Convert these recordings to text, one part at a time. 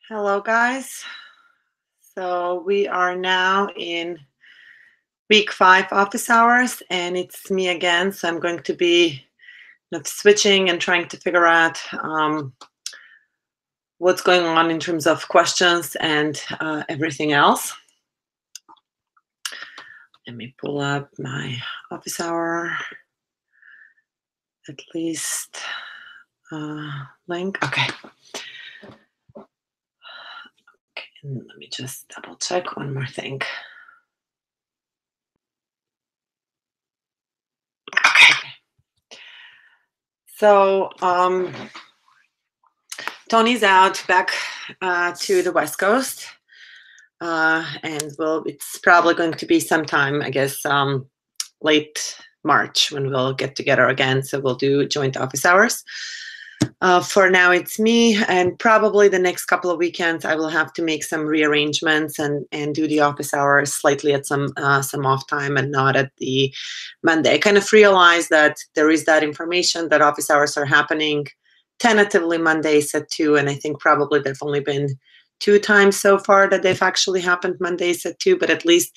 Hello, guys. So we are now in week 5 office hours, and it's me again. So I'm going to be switching and trying to figure out what's going on in terms of questions and everything else. Let me pull up my office hour at least link. Okay. And let me just double check one more thing. Okay. So Tony's out back to the West Coast, and it's probably going to be sometime, I guess, late March when we'll get together again. So we'll do joint office hours. For now, it's me, and probably the next couple of weekends, I will have to make some rearrangements and do the office hours slightly at some off time and not at the Monday. I kind of realized that there is that information that office hours are happening tentatively Mondays at 2, and I think probably there've only been 2 times so far that they've actually happened Mondays at 2, but at least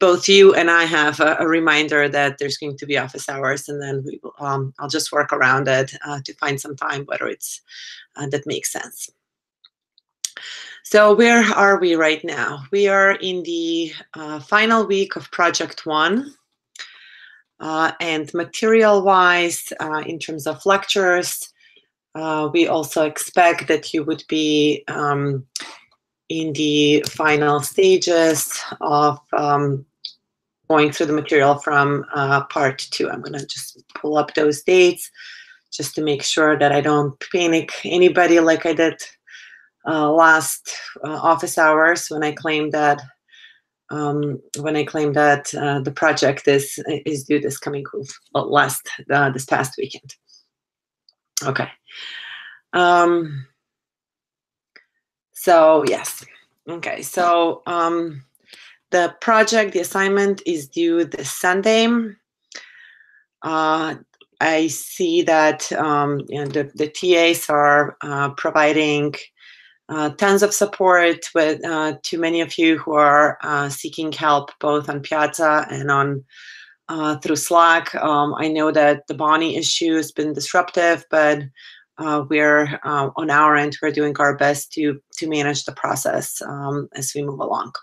both you and I have a reminder that there's going to be office hours, and then we will, I'll just work around it to find some time, whether it's that makes sense. So where are we right now? We are in the final week of Project 1. And material-wise, in terms of lectures, we also expect that you would be in the final stages of going through the material from part 2. I'm going to just pull up those dates just to make sure that I don't panic anybody like I did last office hours when I claimed that the project is due this coming this past weekend. Okay. So yes. Okay. So the project, the assignment is due this Sunday. I see that the TAs are providing tons of support with to many of you who are seeking help both on Piazza and on through Slack. I know that the Bonnie issue has been disruptive, but we're on our end, we're doing our best to manage the process as we move along.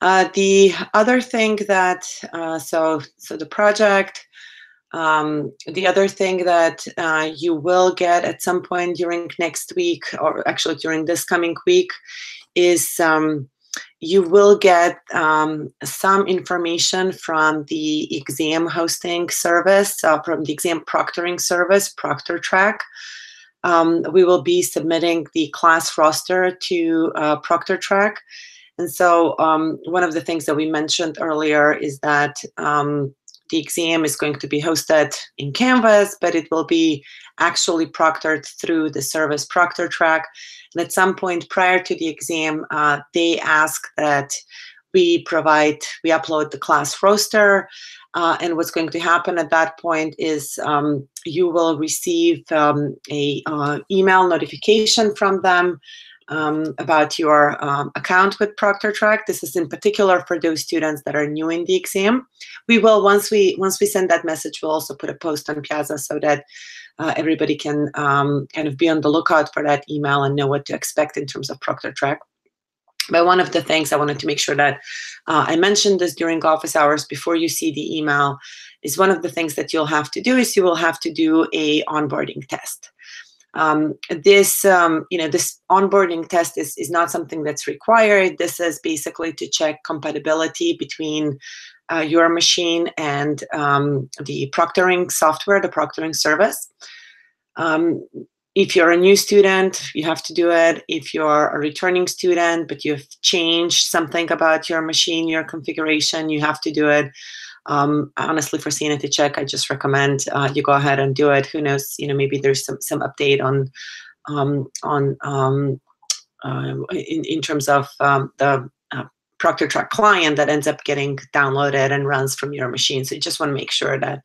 The other thing that so the project. The other thing that you will get at some point during next week, or actually during this coming week, is you will get some information from the exam hosting service, from the exam proctoring service, ProctorTrack. We will be submitting the class roster to ProctorTrack. And so one of the things that we mentioned earlier is that the exam is going to be hosted in Canvas, but it will be actually proctored through the service ProctorTrack. And at some point prior to the exam, they ask that we upload the class roster. And what's going to happen at that point is you will receive a email notification from them about your account with ProctorTrack. This is in particular for those students that are new in the exam. We will, once we send that message, we'll also put a post on Piazza so that everybody can kind of be on the lookout for that email and know what to expect in terms of ProctorTrack. But one of the things I wanted to make sure that I mentioned this during office hours before you see the email is one of the things that you'll have to do is you will have to do a onboarding test. This onboarding test is not something that's required. This is basically to check compatibility between your machine and the proctoring software, the proctoring service. If you're a new student, you have to do it. If you're a returning student, but you've changed something about your machine, your configuration, you have to do it. Honestly, for Sanity Check, I just recommend you go ahead and do it. Who knows? Maybe there's some update in terms of the ProctorTrack client that ends up getting downloaded and runs from your machine. So you just want to make sure that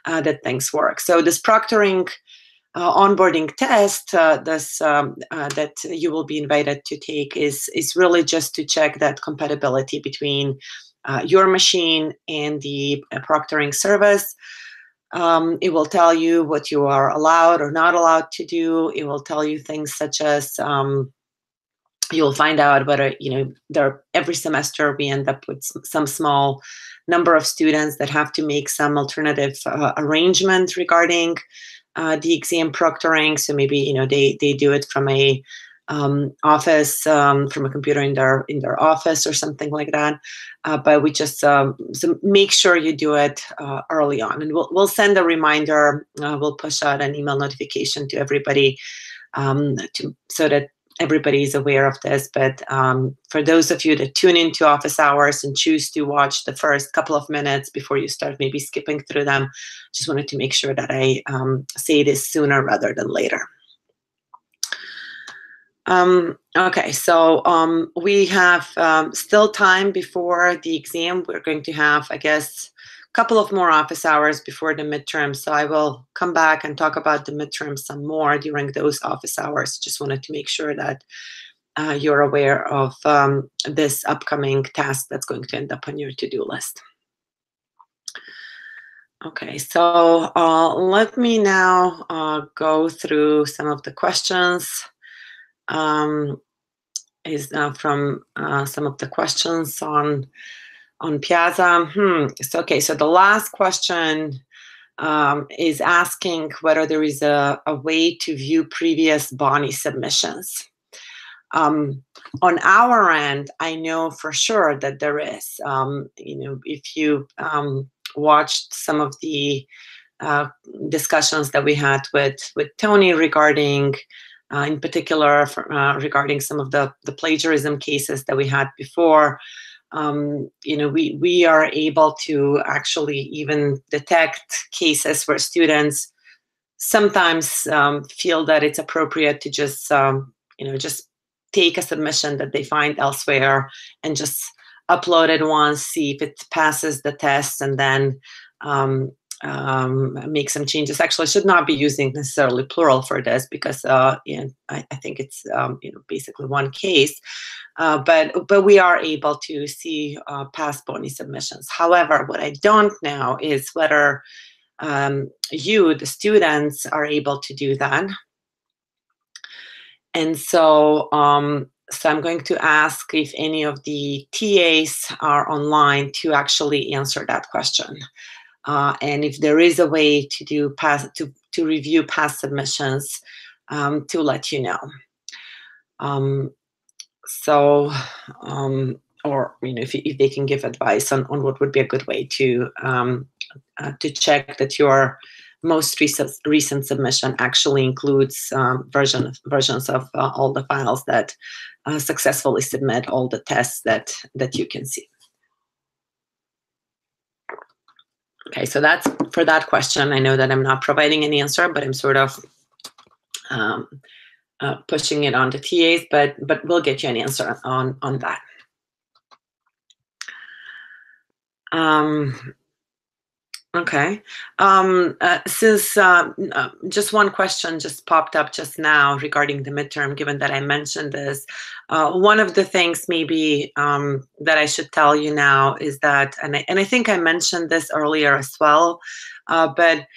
that things work. So this proctoring onboarding test that you will be invited to take is really just to check that compatibility between your machine and the proctoring service. It will tell you what you are allowed or not allowed to do. It will tell you things such as you'll find out whether, every semester we end up with some small number of students that have to make some alternative arrangement regarding the exam proctoring. So maybe, they do it from a office, from a computer in their office or something like that. But we just so make sure you do it early on, and we'll send a reminder. We'll push out an email notification to everybody so that everybody is aware of this. But for those of you that tune into office hours and choose to watch the first couple of minutes before you start maybe skipping through them, just wanted to make sure that I say this sooner rather than later. Okay, so we have still time before the exam. We're going to have, I guess, a couple of more office hours before the midterm. So I will come back and talk about the midterm some more during those office hours. Just wanted to make sure that you're aware of this upcoming task that's going to end up on your to-do list. Okay, so let me now go through some of the questions. Is from some of the questions on Piazza. So, okay, so the last question is asking whether there is a way to view previous Boni submissions. On our end, I know for sure that there is. If you watched some of the discussions that we had with Tony regarding in particular regarding some of the plagiarism cases that we had before, we are able to actually even detect cases where students sometimes feel that it's appropriate to just just take a submission that they find elsewhere and just upload it once, see if it passes the test, and then make some changes. Actually, I should not be using necessarily plural for this because I think it's basically one case, but we are able to see past Boni submissions. However, what I don't know is whether you, the students, are able to do that. And so so I'm going to ask if any of the TAs are online to actually answer that question. And if there is a way to do to review past submissions, to let you know. Or if they can give advice on what would be a good way to check that your most recent submission actually includes versions of all the files that successfully submit all the tests that you can see. Okay, so that's for that question. I know that I'm not providing an answer, but I'm sort of pushing it on the TAs, but we'll get you an answer on that. Okay. Since just one question just popped up just now regarding the midterm, given that I mentioned this, one of the things maybe that I should tell you now is that, and I think I mentioned this earlier as well, but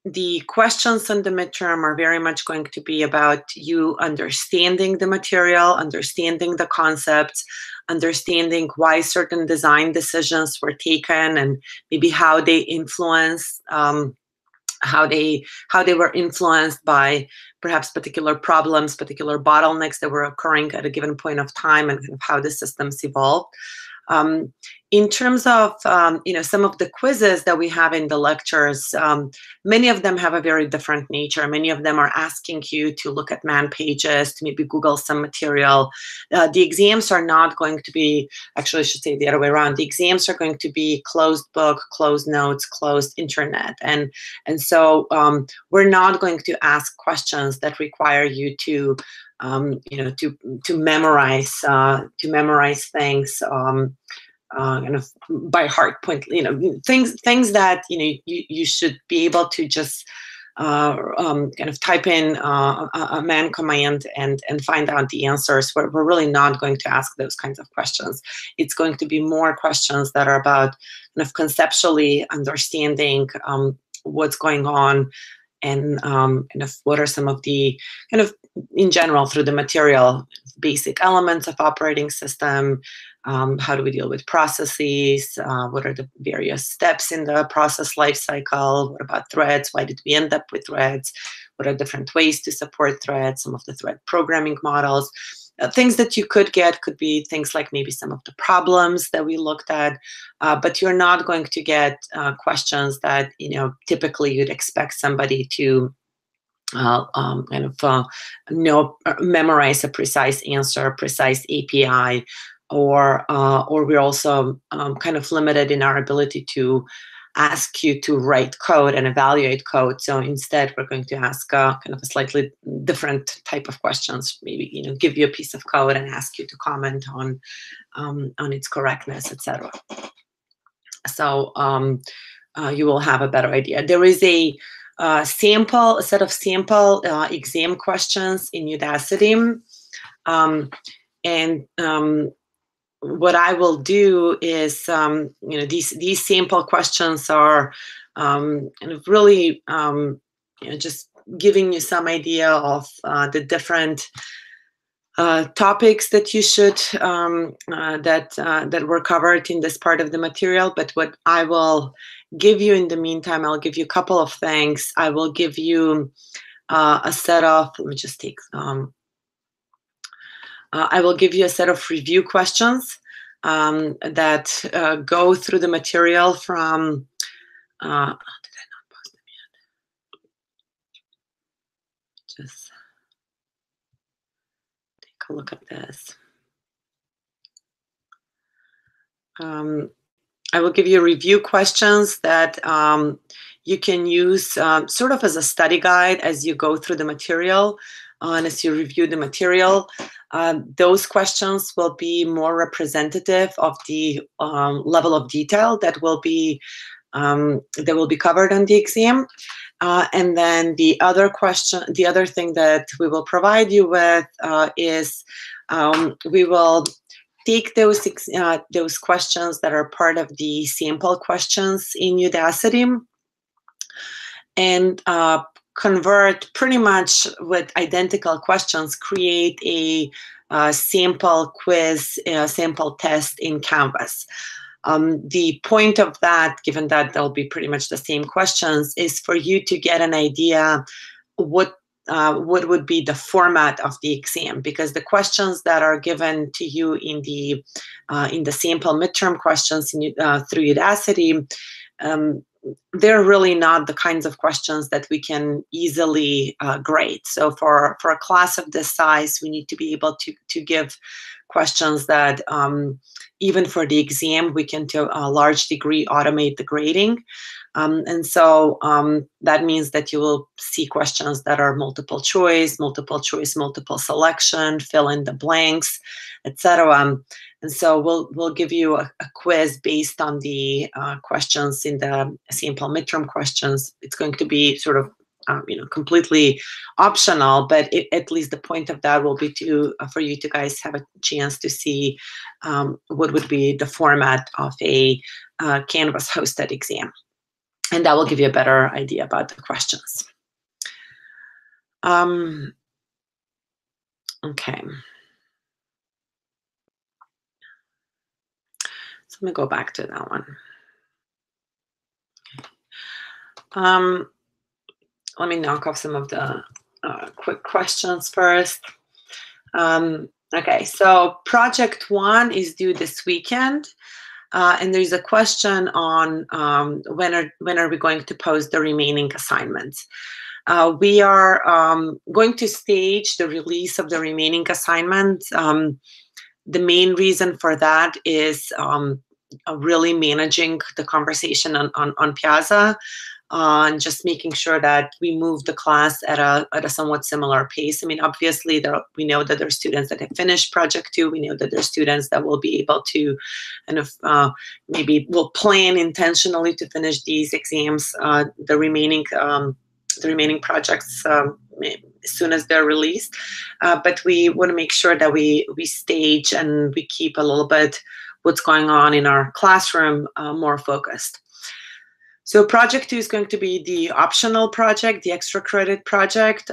the questions on the midterm are very much going to be about you understanding the material, understanding the concepts, understanding why certain design decisions were taken, and maybe how they influence, how they were influenced by perhaps particular problems, particular bottlenecks that were occurring at a given point of time, and kind of how the systems evolved. In terms of some of the quizzes that we have in the lectures, many of them have a very different nature. Many of them are asking you to look at man pages, to maybe Google some material. The exams are not going to be, actually I should say the other way around, the exams are going to be closed book, closed notes, closed internet. And so we're not going to ask questions that require you to to memorize things kind of by heart, things that you should be able to just kind of type in a man command and find out the answers. We're really not going to ask those kinds of questions. It's going to be more questions that are about kind of conceptually understanding what's going on, and kind of what are some of the kind of in general through the material basic elements of operating system. How do we deal with processes? What are the various steps in the process life cycle? What about threads? Why did we end up with threads? What are different ways to support threads? Some of the thread programming models. Things that you could get could be things like maybe some of the problems that we looked at, but you're not going to get questions that, typically you'd expect somebody to memorize a precise answer, precise API, or we're also kind of limited in our ability to ask you to write code and evaluate code. So instead, we're going to ask kind of a slightly different type of questions. Maybe give you a piece of code and ask you to comment on its correctness, etc. So you will have a better idea. There is a set of sample exam questions in Udacity, and what I will do is, these sample questions are kind of really just giving you some idea of the different topics that you should that were covered in this part of the material. But what I will give you in the meantime, I'll give you a couple of things. I will give you a set of, let me just take, I will give you a set of review questions that go through the material from, did I not post them yet? Just take a look at this. I will give you review questions that you can use sort of as a study guide as you go through the material and as you review the material. Those questions will be more representative of the level of detail that will be covered on the exam. And then the other thing that we will provide you with is we will take those questions that are part of the sample questions in Udacity and convert pretty much with identical questions, create a sample quiz, sample test in Canvas. The point of that, given that they'll be pretty much the same questions, is for you to get an idea what would be the format of the exam, because the questions that are given to you in the sample midterm questions through Udacity, they're really not the kinds of questions that we can easily grade. So for a class of this size, we need to be able to give questions that even for the exam, we can to a large degree automate the grading. And so that means that you will see questions that are multiple choice, multiple selection, fill in the blanks, etc. And so we'll give you a quiz based on the questions in the sample midterm questions. It's going to be sort of completely optional, but at least the point of that will be for you to guys have a chance to see what would be the format of a Canvas hosted exam. And that will give you a better idea about the questions. Okay. So let me go back to that one. Let me knock off some of the quick questions first. Okay, so project 1 is due this weekend. And there's a question on when are we going to post the remaining assignments. We are going to stage the release of the remaining assignments. The main reason for that is really managing the conversation on Piazza, and just making sure that we move the class at a somewhat similar pace. I mean, obviously, we know that there are students that have finished Project 2. We know that there are students that will be able to kind of maybe will plan intentionally to finish these exams, the remaining the remaining projects as soon as they're released. But we want to make sure that we stage and we keep a little bit what's going on in our classroom more focused. So project 2 is going to be the optional project, the extra credit project.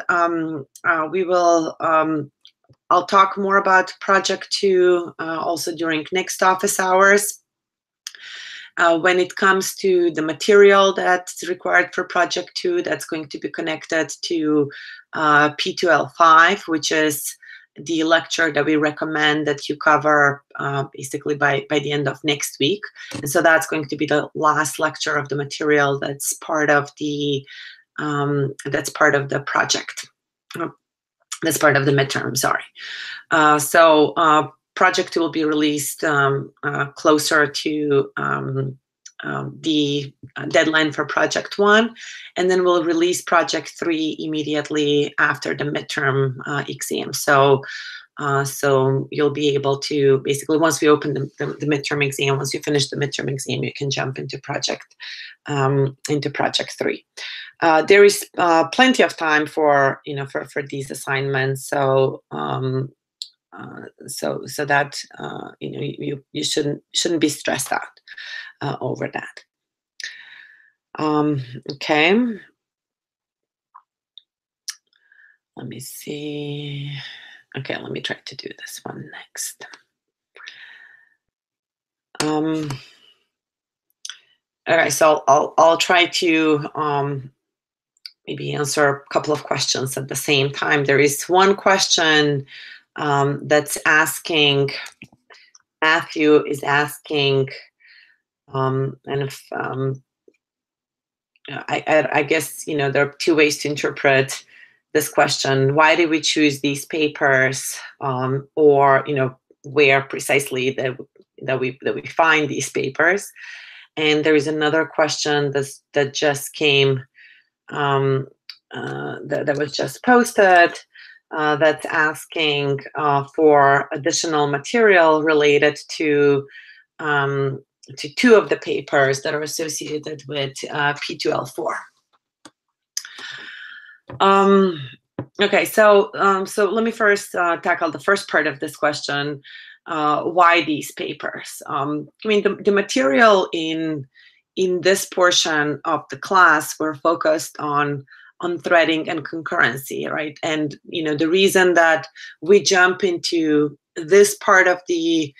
I'll talk more about project 2 also during next office hours. When it comes to the material that's required for project 2, that's going to be connected to P2L5, which is the lecture that we recommend that you cover basically by the end of next week. And so that's going to be the last lecture of the material that's part of the project. That's part of the midterm, sorry. So project 2 will be released closer to the deadline for project 1, and then we'll release project 3 immediately after the midterm exam. So you'll be able to basically, once we open the midterm exam, once you finish the midterm exam, you can jump into project 3. There is plenty of time for these assignments. So so that you shouldn't be stressed out over that. Okay. Let me see. Okay, let me try to do this one next. Okay, so I'll try to maybe answer a couple of questions at the same time. There is one question that's asking, Matthew is asking, and if I guess there are 2 ways to interpret this question. Why did we choose these papers, or where precisely that we find these papers? And there is another question that just came, that was just posted, that's asking for additional material related to 2 of the papers that are associated with P2L4. Okay, so let me first tackle the first part of this question. Why these papers? I mean, the material in this portion of the class, we're focused on threading and concurrency, right? And the reason that we jump into this part of the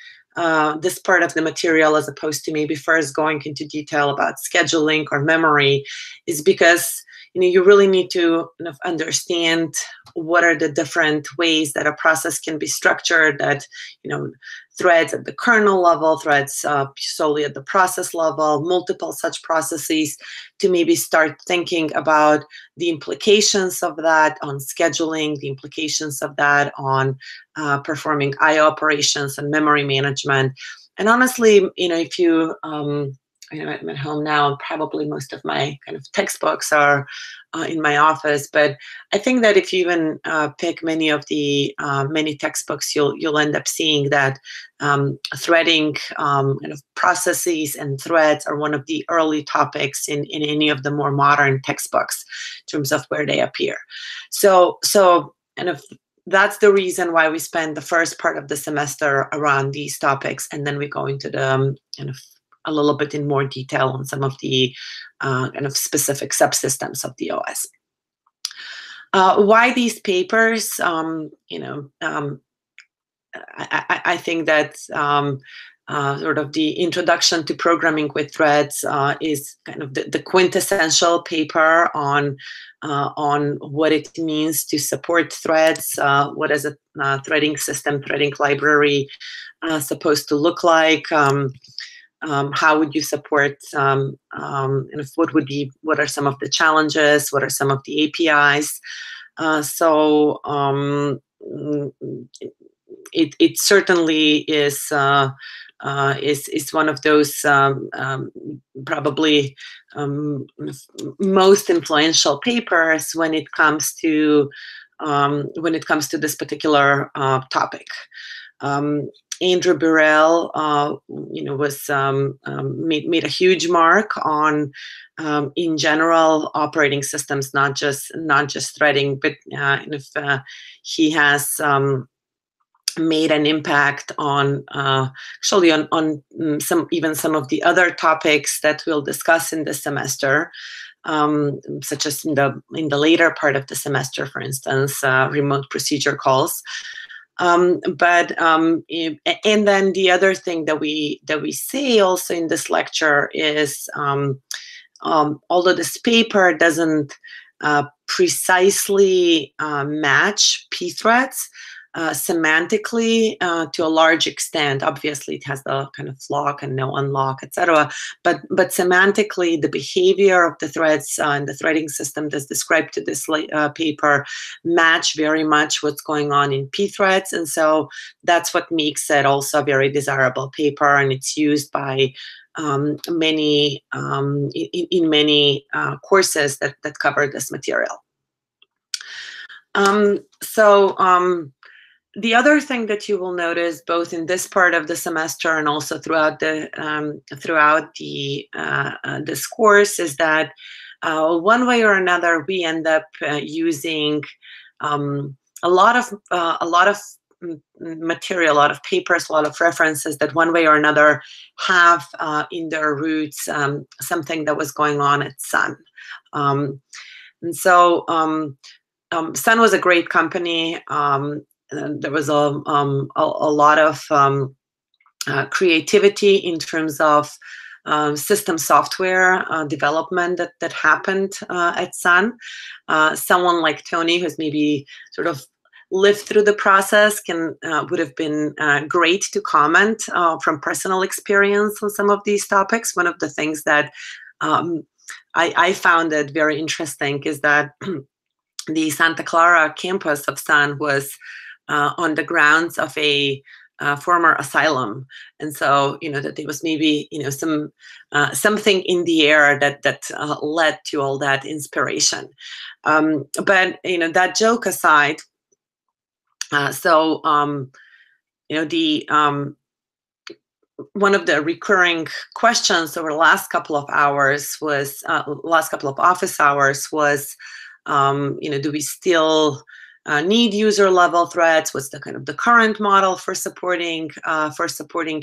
material as opposed to maybe first going into detail about scheduling or memory is because you really need to understand what are the different ways that a process can be structured, that threads at the kernel level, threads solely at the process level, multiple such processes, to maybe start thinking about the implications of that on scheduling, the implications of that on performing I/O operations and memory management. And honestly, if you I'm at home now, and probably most of my kind of textbooks are in my office. But I think that if you even pick many of the many textbooks, you'll end up seeing that threading kind of processes and threads are one of the early topics in any of the more modern textbooks in terms of where they appear. So and if that's the reason why we spend the first part of the semester around these topics, and then we go into the kind of a little bit in more detail on some of the kind of specific subsystems of the OS. Why these papers? I think that sort of the introduction to programming with threads is kind of the quintessential paper on what it means to support threads. What is a threading system, threading library supposed to look like? How would you support, and what are some of the challenges? What are some of the APIs? It certainly is one of those probably most influential papers when it comes to this particular topic. Andrew Burrell, was made a huge mark on, in general, operating systems, not just threading, but if he has made an impact on actually on some of the other topics that we'll discuss in this semester, such as in the later part of the semester, for instance, remote procedure calls. And then the other thing that we say also in this lecture is, although this paper doesn't precisely match pthreads semantically to a large extent, obviously it has the kind of lock and no unlock, etc. But semantically, the behavior of the threads and the threading system that's described to this paper match very much what's going on in pthreads, and so that's what makes it also a very desirable paper, and it's used by many in many courses that cover this material. The other thing that you will notice, both in this part of the semester and also throughout this course, is that one way or another we end up using a lot of material, a lot of papers, a lot of references that one way or another have in their roots something that was going on at Sun. And so Sun was a great company. There was a lot of creativity in terms of system software development that happened at Sun. Someone like Tony, who's maybe sort of lived through the process, would have been great to comment from personal experience on some of these topics. One of the things that I found it very interesting is that the Santa Clara campus of Sun was on the grounds of a former asylum, and so that there was maybe something in the air that led to all that inspiration. But that joke aside, one of the recurring questions over the last couple of hours was last couple of office hours was, do we still need user level threads? What's the kind of the current model for supporting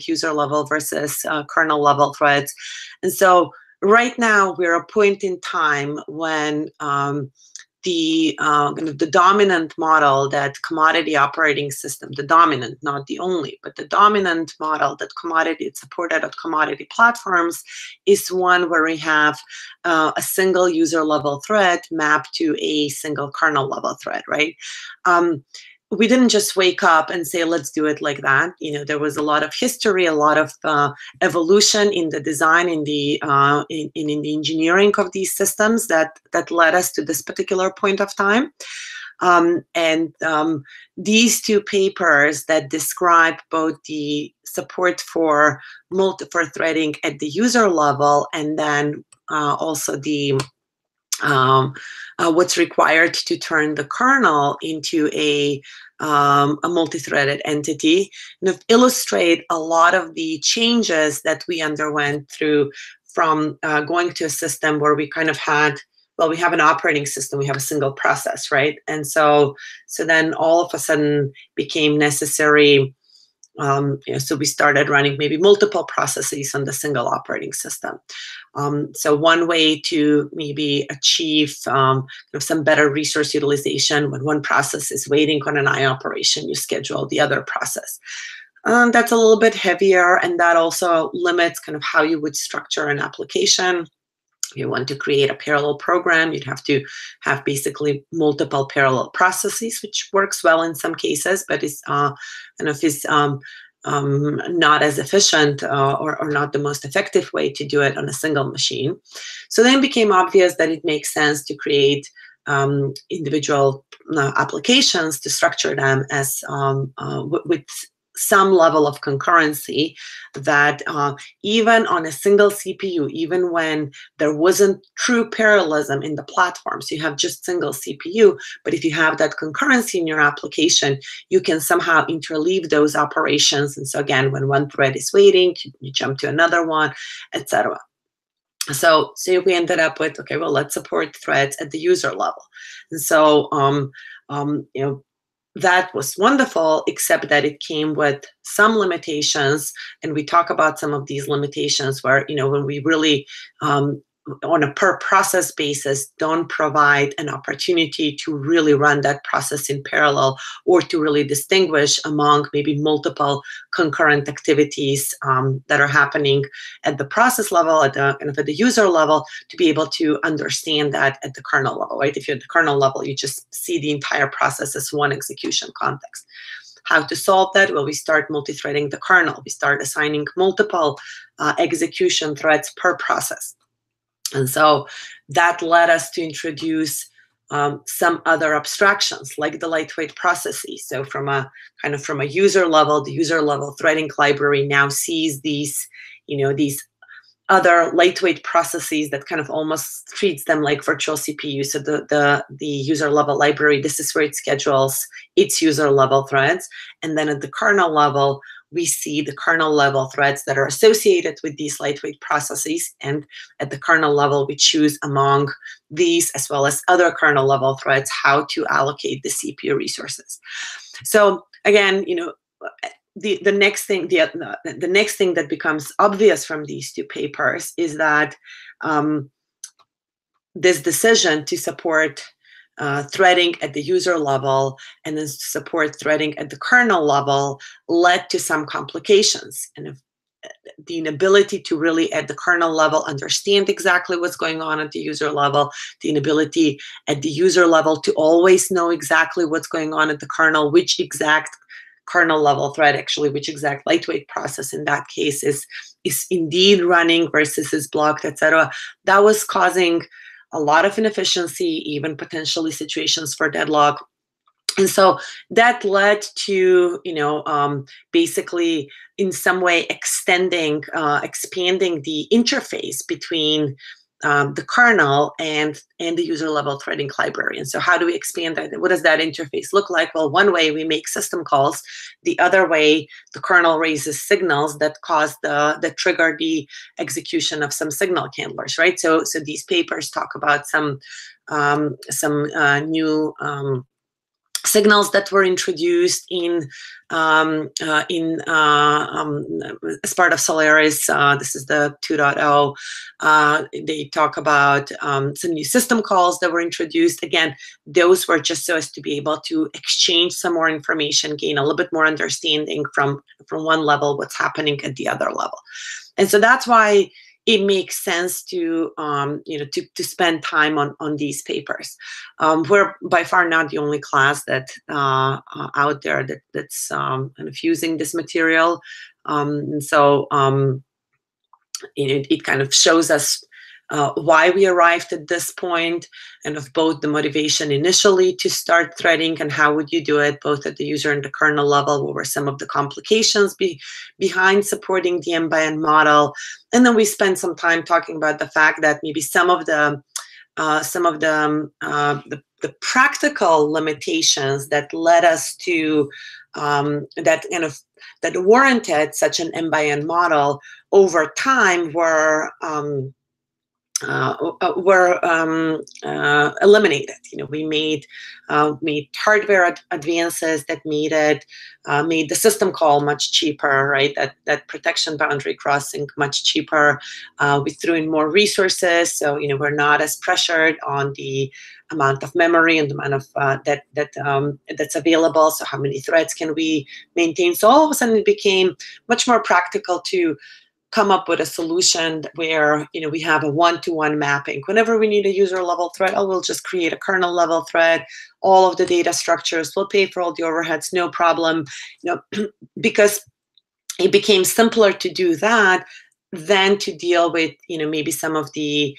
user level versus kernel level threads? And so right now we're at a point in time when the dominant model that commodity operating system, the dominant, not the only, but the dominant model that it's supported at commodity platforms is one where we have a single user level thread mapped to a single kernel level thread, right? We didn't just wake up and say, let's do it like that. There was a lot of history, a lot of evolution in the design, in the engineering of these systems that led us to this particular point of time. These two papers that describe both the support for threading at the user level and then also the what's required to turn the kernel into a multi-threaded entity, illustrate a lot of the changes that we underwent through from going to a system where we kind of had, well, we have an operating system, we have a single process, right? And so then all of a sudden became necessary. So we started running maybe multiple processes on the single operating system. So one way to maybe achieve some better resource utilization, when one process is waiting on an IO operation, you schedule the other process. That's a little bit heavier, and that also limits kind of how you would structure an application. If you want to create a parallel program, you'd have to have basically multiple parallel processes, which works well in some cases, but is not as efficient or not the most effective way to do it on a single machine. So then it became obvious that it makes sense to create individual applications, to structure them as with some level of concurrency that even on a single CPU, even when there wasn't true parallelism in the platform, so you have just single CPU, but if you have that concurrency in your application, you can somehow interleave those operations. And so again, when one thread is waiting, you jump to another one, etc. So we ended up with, okay, well, let's support threads at the user level. And so, you know, that was wonderful, except that it came with some limitations. And we talk about some of these limitations where, you know, when we really, on a per process basis, don't provide an opportunity to really run that process in parallel, or to really distinguish among maybe multiple concurrent activities that are happening at the process level, at the kind of at the user level, to be able to understand that at the kernel level, right? If you're at the kernel level, you just see the entire process as one execution context. How to solve that? Well, we start multi-threading the kernel. We start assigning multiple execution threads per process. And so that led us to introduce some other abstractions, like the lightweight processes. So from a user level, the user level threading library now sees these, you know, these other lightweight processes that kind of almost treats them like virtual CPU. So the user level library, this is where it schedules its user level threads. And then at the kernel level, we see the kernel level threads that are associated with these lightweight processes. And at the kernel level, we choose among these, as well as other kernel level threads, how to allocate the CPU resources. So again, you know, the next thing that becomes obvious from these two papers is that this decision to support threading at the user level and then support threading at the kernel level led to some complications. And the inability to really at the kernel level understand exactly what's going on at the user level, the inability at the user level to always know exactly what's going on at the kernel, which exact kernel level thread, actually, which exact lightweight process in that case is indeed running versus is blocked, etc. That was causing a lot of inefficiency, even potentially situations for deadlock. And so that led to, you know, basically in some way expanding the interface between the kernel and the user level threading library. And so how do we expand that? What does that interface look like? Well, one way we make system calls. The other way, the kernel raises signals that that trigger the execution of some signal handlers, right? So these papers talk about some new signals that were introduced as part of Solaris. This is the 2.0. They talk about some new system calls that were introduced. Again, those were just so as to be able to exchange some more information, gain a little bit more understanding from one level what's happening at the other level. And so that's why it makes sense to to spend time on these papers. We're by far not the only class that out there that's kind of using this material, and so it kind of shows us why we arrived at this point, and of both the motivation initially to start threading and how would you do it, both at the user and the kernel level. What were some of the complications behind supporting the M-by-N model? And then we spent some time talking about the fact that maybe some of the practical limitations that led us to that warranted such an M-by-N model over time were eliminated. You know, we made hardware advances that made the system call much cheaper, right? That protection boundary crossing much cheaper. We threw in more resources, so you know we're not as pressured on the amount of memory and the amount of that's available. So how many threads can we maintain? So all of a sudden it became much more practical to come up with a solution where we have a one-to-one mapping. Whenever we need a user level thread, we'll just create a kernel level thread. All of the data structures, we'll pay for all the overheads, no problem. Because it became simpler to do that than to deal with maybe some of the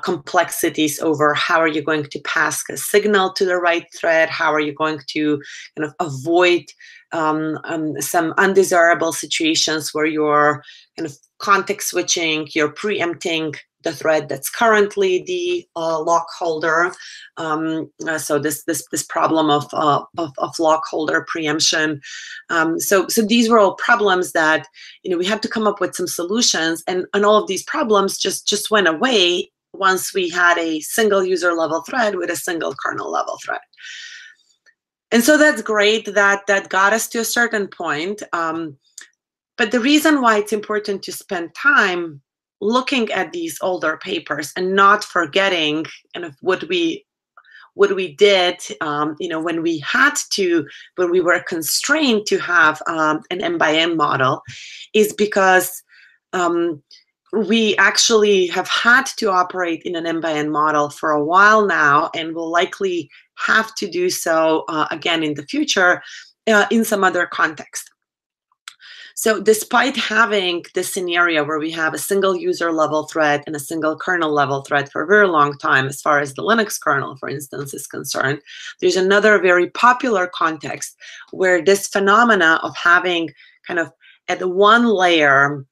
complexities over how are you going to pass a signal to the right thread, how are you going to kind of avoid some undesirable situations where you're kind of context switching, you're preempting the thread that's currently the lock holder. So this problem of lock holder preemption. So these were all problems that we had to come up with some solutions, and all of these problems just went away once we had a single user level thread with a single kernel level thread. And so that's great. That got us to a certain point. But the reason why it's important to spend time looking at these older papers and not forgetting kind of what we did, when we were constrained to have an M/N model, is because we actually have had to operate in an M/N model for a while now, and will likely have to do so again in the future in some other context. So despite having this scenario where we have a single user level thread and a single kernel level thread for a very long time, as far as the Linux kernel, for instance, is concerned, there's another very popular context where this phenomena of having kind of at the one layer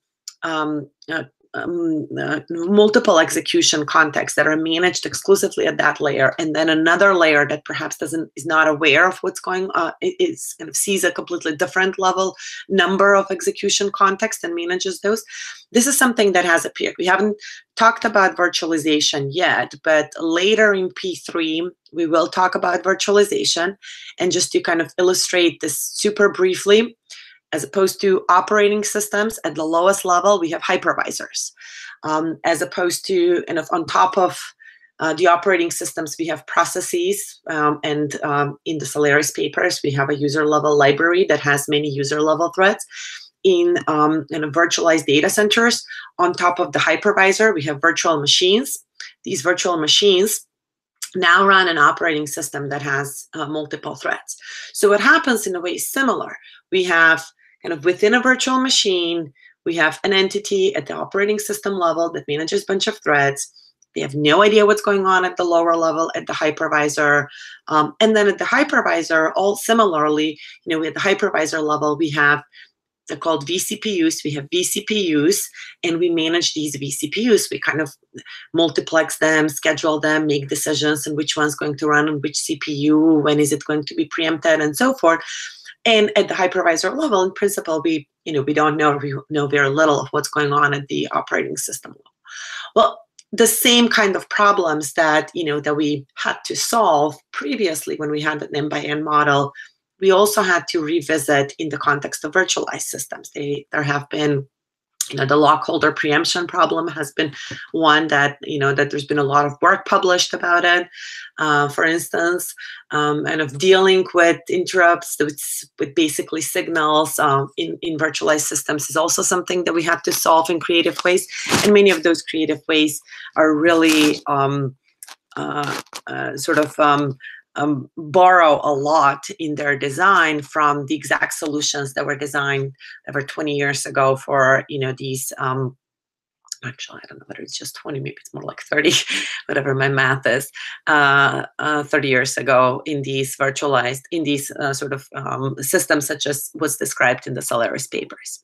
multiple execution contexts that are managed exclusively at that layer, and then another layer that perhaps is not aware of what's going on, is kind of sees a completely different level number of execution contexts and manages those. This is something that has appeared. We haven't talked about virtualization yet, but later in P3 we will talk about virtualization. And just to kind of illustrate this super briefly, as opposed to operating systems, at the lowest level, we have hypervisors. As opposed to, and on top of the operating systems, we have processes. And in the Solaris papers, we have a user-level library that has many user-level threads. In virtualized data centers, on top of the hypervisor, we have virtual machines. These virtual machines now run an operating system that has multiple threads. So what happens in a way is similar. We have kind of within a virtual machine, we have an entity at the operating system level that manages a bunch of threads. They have no idea what's going on at the lower level, at the hypervisor. And then at the hypervisor, all similarly, at the hypervisor level, we have, they're called vCPUs. We have vCPUs, and we manage these vCPUs. We kind of multiplex them, schedule them, make decisions on which one's going to run on which CPU, when is it going to be preempted, and so forth. And at the hypervisor level, in principle, we don't know, we know very little of what's going on at the operating system level. Well, the same kind of problems that that we had to solve previously when we had an M/N model, we also had to revisit in the context of virtualized systems. There have been, the lock holder preemption problem has been one that, that there's been a lot of work published about it. For instance, and of dealing with interrupts with basically signals in virtualized systems is also something that we have to solve in creative ways. And many of those creative ways are really borrow a lot in their design from the exact solutions that were designed over 20 years ago for, these, actually, I don't know whether it's just 20, maybe it's more like 30, whatever my math is, 30 years ago in these virtualized, in these systems such as was described in the Solaris papers.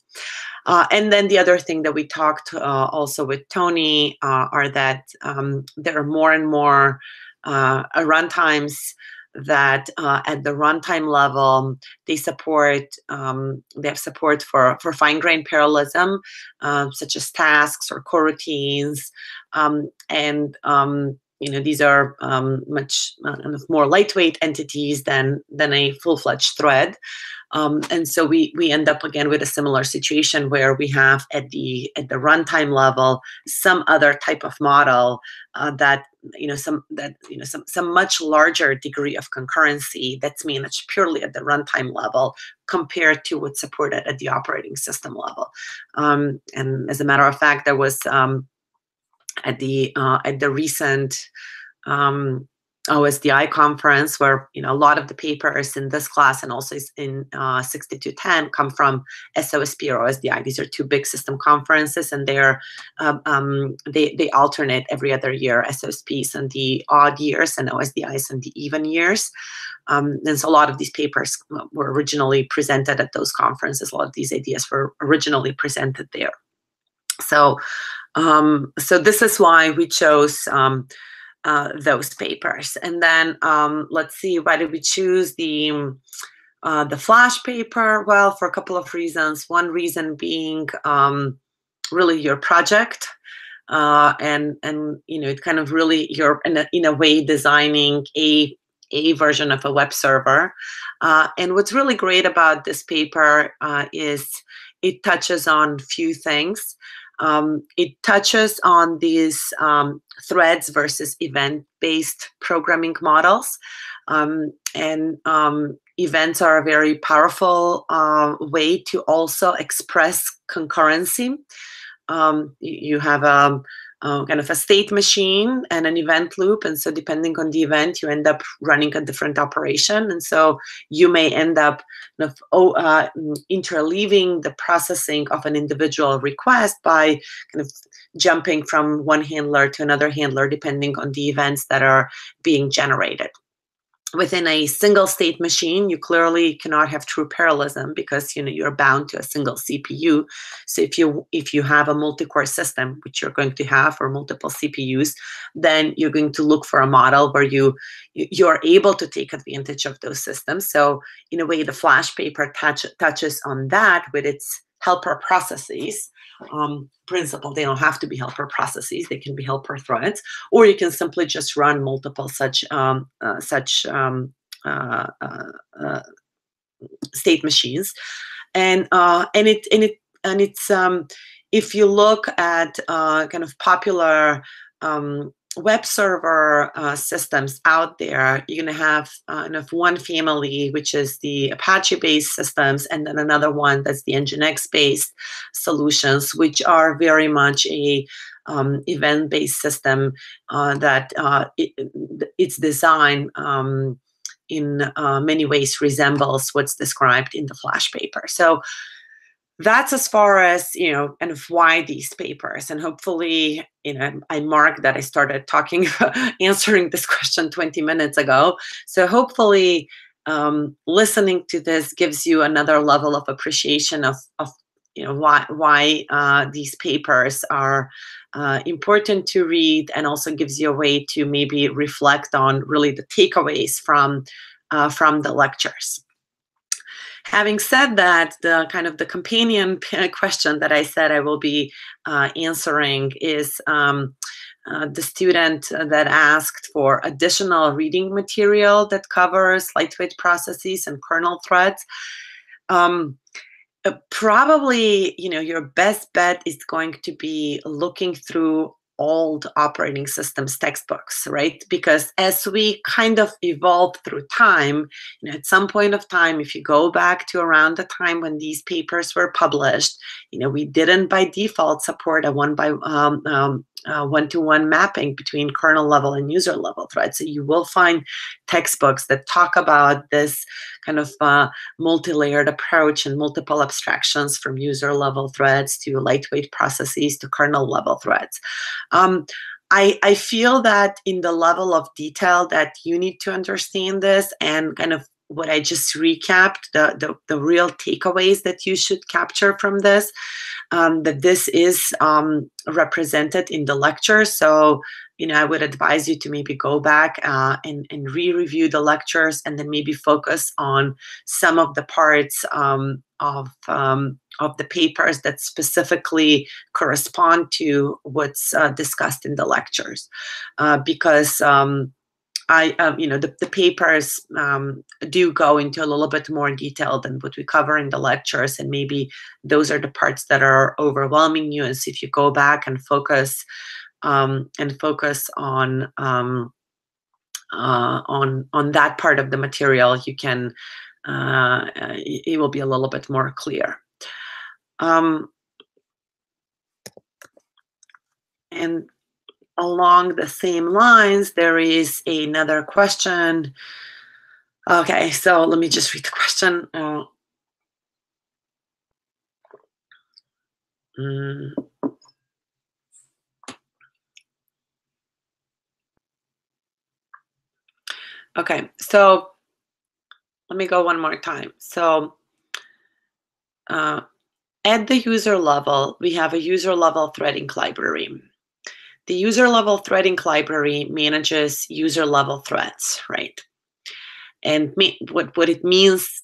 And then the other thing that we talked also with Tony are that there are more and more runtimes that at the runtime level, they have support for fine-grained parallelism, such as tasks or coroutines, and these are much more lightweight entities than a full-fledged thread. And so we end up again with a similar situation where we have at the runtime level some other type of model that some much larger degree of concurrency that's managed purely at the runtime level compared to what's supported at the operating system level. And as a matter of fact, there was at the recent OSDI conference, where a lot of the papers in this class and also in 6210 come from SOSP or OSDI. These are two big system conferences, and they alternate every other year, SOSPs in the odd years and OSDIs in the even years. And so a lot of these papers were originally presented at those conferences. A lot of these ideas were originally presented there. So this is why we chose those papers. And then let's see, why did we choose the Flash paper? Well, for a couple of reasons. One reason being really your project, and it kind of really you're in a way designing a version of a web server. And what's really great about this paper is it touches on few things. It touches on these threads versus event-based programming models. And events are a very powerful way to also express concurrency. You have kind of a state machine and an event loop, and so depending on the event, you end up running a different operation, and so you may end up interleaving the processing of an individual request by kind of jumping from one handler to another handler depending on the events that are being generated. Within a single state machine, you clearly cannot have true parallelism because you're bound to a single CPU. So if you have a multi-core system, which you're going to have, or multiple CPUs, then you're going to look for a model where you're able to take advantage of those systems. So in a way, the Flash paper touches on that with its helper processes. Principle, they don't have to be helper processes, they can be helper threads, or you can simply just run multiple such state machines. And it's if you look at kind of popular web server systems out there, you're going to have one family, which is the Apache-based systems, and then another one that's the Nginx-based solutions, which are very much a event-based system that its design in many ways resembles what's described in the Flash paper. So that's as far as, kind of why these papers. And hopefully, I marked that I started talking, answering this question 20 minutes ago. So hopefully listening to this gives you another level of appreciation of why these papers are important to read, and also gives you a way to maybe reflect on really the takeaways from the lectures. Having said that, the kind of the companion question that I said I will be answering is the student that asked for additional reading material that covers lightweight processes and kernel threads. Probably, your best bet is going to be looking through old operating systems textbooks, right? Because as we kind of evolve through time, at some point of time, if you go back to around the time when these papers were published, we didn't by default support a one-to-one mapping between kernel level and user level threads. So you will find textbooks that talk about this kind of multi-layered approach and multiple abstractions from user level threads to lightweight processes to kernel level threads. I feel that in the level of detail that you need to understand this, and kind of what I just recapped, the real takeaways that you should capture from this, that this is represented in the lecture. So, I would advise you to maybe go back and re-review the lectures, and then maybe focus on some of the parts of the papers that specifically correspond to what's discussed in the lectures, because the papers do go into a little bit more detail than what we cover in the lectures, and maybe those are the parts that are overwhelming you. And so if you go back and focus on that part of the material, you can it will be a little bit more clear. And along the same lines, there is another question. Okay, so let me just read the question. Okay, so let me go one more time. So at the user level, we have a user level threading library. The user level threading library manages user level threads, right? And what it means,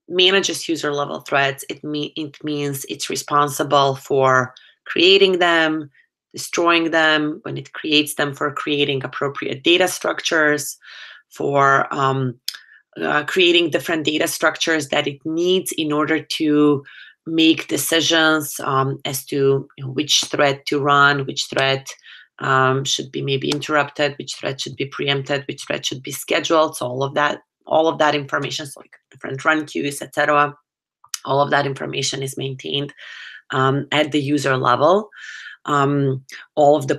manages user level threads, it means it's responsible for creating them, destroying them when it creates them, for creating appropriate data structures, for creating different data structures that it needs in order to make decisions as to which thread to run, which thread should be maybe interrupted, which thread should be preempted, which thread should be scheduled. So all of that information, so like different run queues, etc. All of that information is maintained at the user level. All of the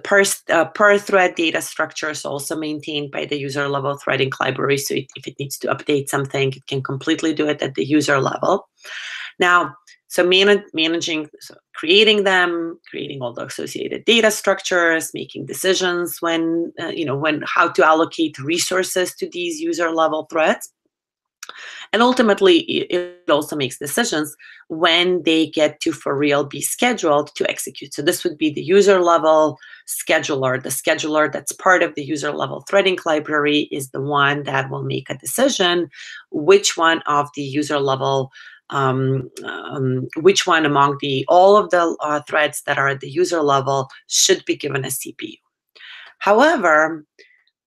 per thread data structures also maintained by the user level threading library. So if it needs to update something, it can completely do it at the user level. Now, so managing, so creating them, creating all the associated data structures, making decisions when how to allocate resources to these user level threads. And ultimately, it also makes decisions when they get to for real be scheduled to execute. So this would be the user level scheduler. The scheduler that's part of the user level threading library is the one that will make a decision which one of the user level which one among all of the threads that are at the user level should be given a CPU. However,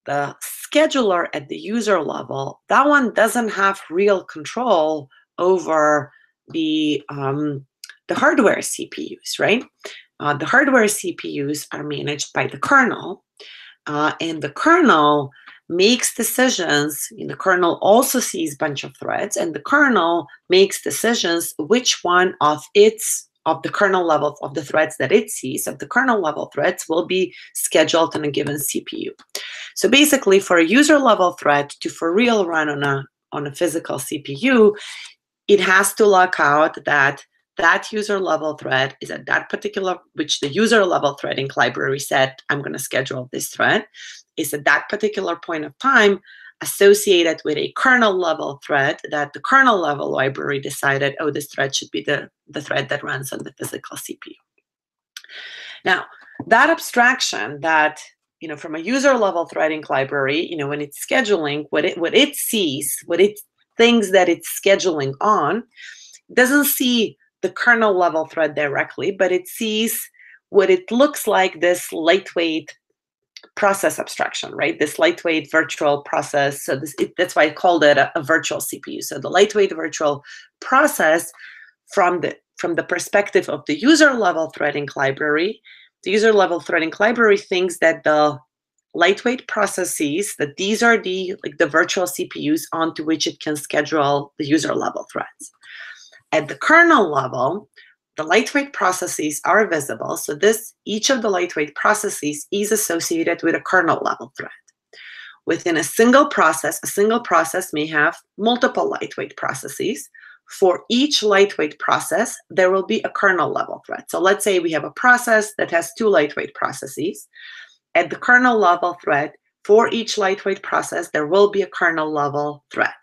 the scheduler at the user level, that one doesn't have real control over the hardware CPUs, right? The hardware CPUs are managed by the kernel, and the kernel makes decisions. The kernel also sees a bunch of threads, and the kernel makes decisions which one of the kernel level of the threads that it sees, of the kernel level threads, will be scheduled on a given CPU. So basically, for a user level thread to for real run on a physical CPU, it has to lock out that user level thread is at that particular, which the user level threading library said, I'm going to schedule this thread, is at that particular point of time associated with a kernel level thread that the kernel level library decided, oh, this thread should be the thread that runs on the physical CPU. Now, that abstraction that, from a user level threading library, when it's scheduling, what it sees, what it thinks that it's scheduling on, doesn't see the kernel level thread directly, but it sees what it looks like, this lightweight process abstraction, right? This lightweight virtual process. So that's why I called it a virtual CPU. So the lightweight virtual process from the perspective of the user level threading library, the user level threading library thinks that the lightweight processes, that these are the virtual CPUs onto which it can schedule the user level threads. At the kernel level, the lightweight processes are visible. So each of the lightweight processes is associated with a kernel level thread. Within a single process may have multiple lightweight processes. For each lightweight process, there will be a kernel level thread. So let's say we have a process that has 2 lightweight processes. At the kernel level thread, for each lightweight process, there will be a kernel level thread.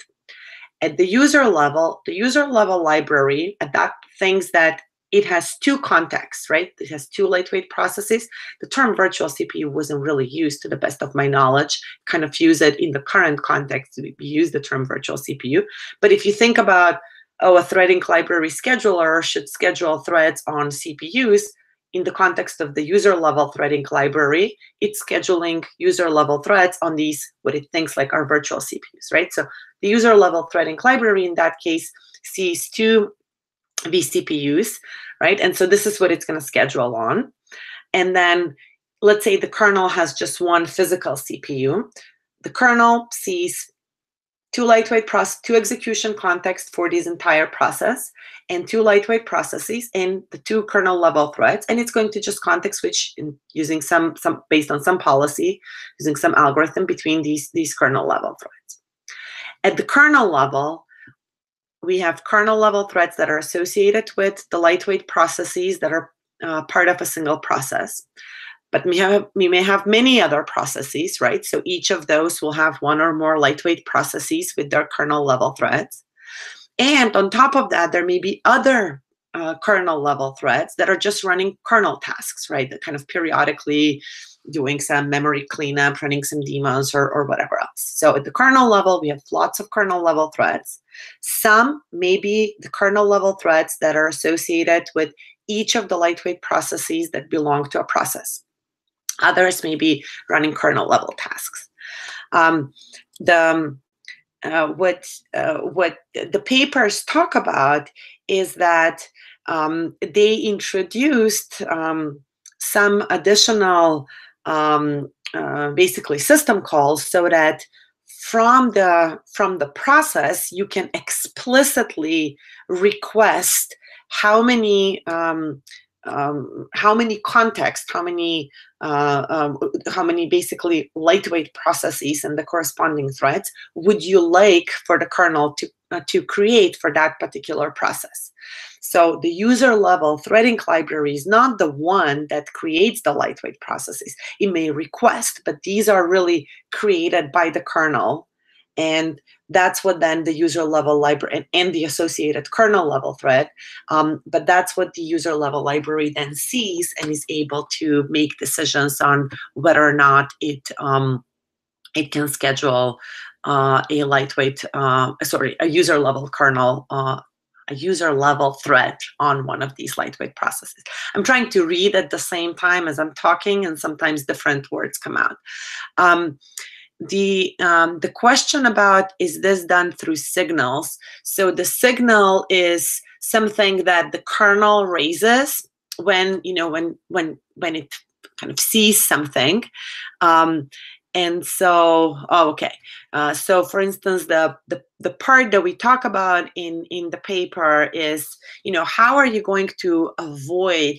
At the user level library, that thinks that it has 2 contexts, right? It has 2 lightweight processes. The term virtual CPU wasn't really used, to the best of my knowledge. Kind of use it in the current context. We use the term virtual CPU. But if you think about, a threading library scheduler should schedule threads on CPUs, in the context of the user level threading library, it's scheduling user level threads on these, what it thinks like are virtual CPUs, right? So the user level threading library in that case sees 2 vCPUs, right? And so this is what it's going to schedule on. And then let's say the kernel has just 1 physical CPU. The kernel sees two execution contexts for this entire process, and two lightweight processes and the two kernel level threads, and it's going to just context switch using some based on some policy, using some algorithm between these kernel level threads. At the kernel level, we have kernel level threads that are associated with the lightweight processes that are part of a single process. But we may have many other processes, right? So each of those will have one or more lightweight processes with their kernel level threads. And on top of that, there may be other kernel level threads that are just running kernel tasks, right? That kind of periodically doing some memory cleanup, running some daemons or whatever else. So at the kernel level, we have lots of kernel level threads. Some may be the kernel level threads that are associated with each of the lightweight processes that belong to a process. Others may be running kernel level tasks. What the papers talk about is that they introduced some additional basically system calls so that from the process you can explicitly request how many contexts, how many basically lightweight processes and the corresponding threads would you like for the kernel to create for that particular process. So the user level threading library is not the one that creates the lightweight processes. It may request, but these are really created by the kernel. And that's what then the user level library and the associated kernel level thread, but that's what the user level library then sees and is able to make decisions on whether or not it can schedule a user level kernel, a user level thread on one of these lightweight processes. I'm trying to read at the same time as I'm talking, and sometimes different words come out. The question about, is this done through signals? So the signal is something that the kernel raises when it kind of sees something. And so, so for instance, the part that we talk about in the paper is, how are you going to avoid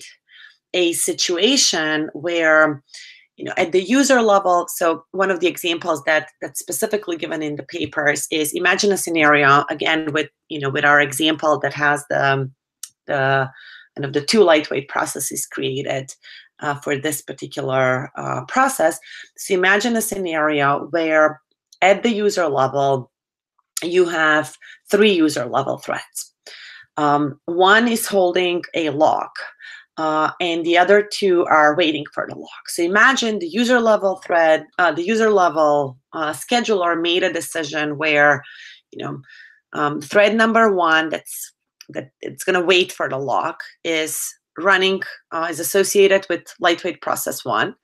a situation where, at the user level? So one of the examples that's specifically given in the papers is, imagine a scenario again with our example that has the kind of the two lightweight processes created for this particular process. So imagine a scenario where at the user level you have three user level threads. One is holding a lock. And the other two are waiting for the lock. So imagine the user level thread, the user level scheduler made a decision where, thread number one that it's going to wait for the lock is running, is associated with lightweight process one.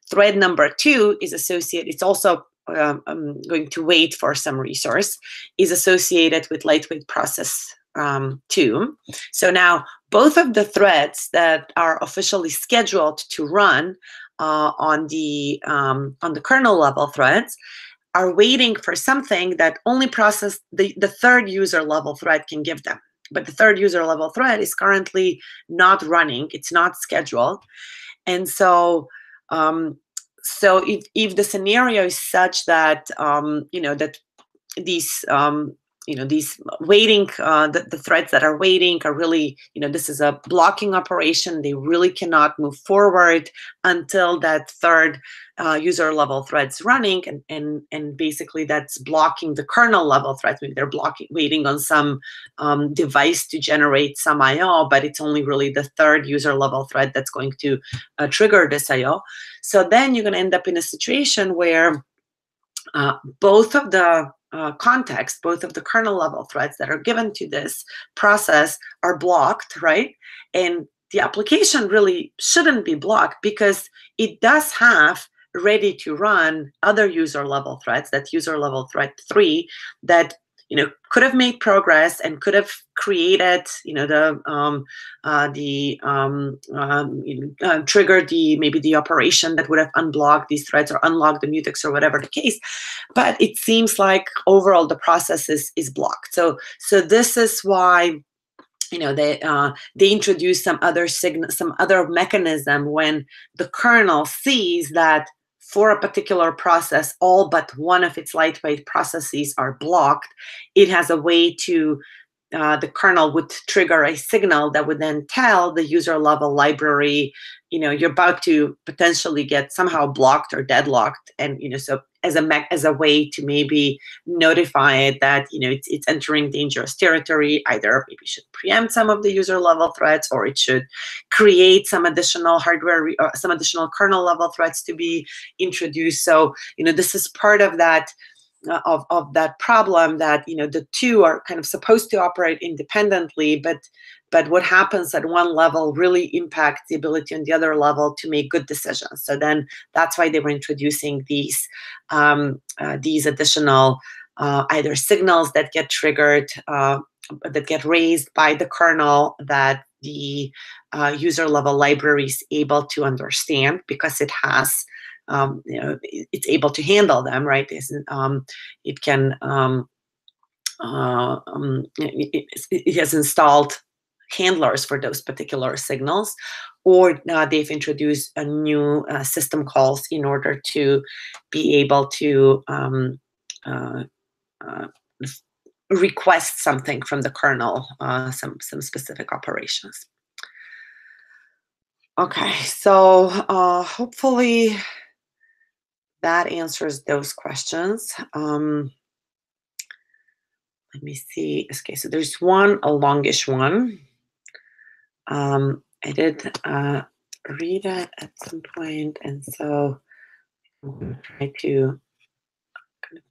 Thread number two is associated, it's also going to wait for some resource, is associated with lightweight process 2. So now both of the threads that are officially scheduled to run on the kernel level threads are waiting for something that only the third user level thread can give them. But the third user level thread is currently not running; it's not scheduled, and so if the scenario is such that that these these waiting, the threads that are waiting are really, this is a blocking operation. They really cannot move forward until that third user level thread's running, and basically that's blocking the kernel level threads. Maybe they're waiting on some device to generate some IO, but it's only really the third user level thread that's going to trigger this IO. So then you're going to end up in a situation where both of the both of the kernel level threads that are given to this process are blocked, right? And the application really shouldn't be blocked because it does have ready to run other user level threads, that user level thread 3, that could have made progress and could have created, triggered maybe the operation that would have unblocked these threads or unlocked the mutex or whatever the case. But it seems like overall the process is blocked. So this is why they introduce some other mechanism when the kernel sees that for a particular process, all but one of its lightweight processes are blocked. It has a way to, the kernel would trigger a signal that would then tell the user level library, you're about to potentially get somehow blocked or deadlocked. And, so as a way to maybe notify it that, it's entering dangerous territory, either maybe should preempt some of the user level threats, or it should create some additional hardware, some additional kernel level threats to be introduced. So, this is part of that, of that problem that, the two are kind of supposed to operate independently, but what happens at one level really impacts the ability on the other level to make good decisions. So then that's why they were introducing these additional either signals that get triggered, that get raised by the kernel, that the user level library is able to understand because it has, it's able to handle them, right? It can, it has installed handlers for those particular signals, or they've introduced a new system calls in order to be able to request something from the kernel, some specific operations. Okay, so hopefully that answers those questions. Let me see. Okay, so there's a longish one. I did read it at some point, and so I'm going to try to kind of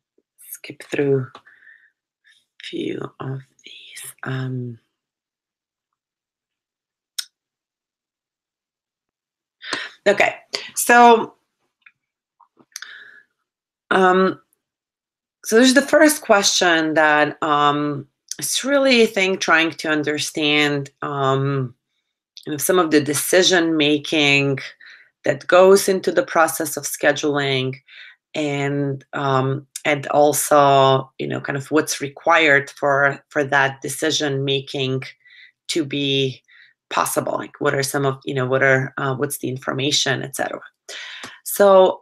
skip through a few of these. Okay, so so there's the first question that it's really, I think, trying to understand some of the decision making that goes into the process of scheduling, and also kind of what's required for that decision making to be possible. Like, what are some of what's the information, etc. So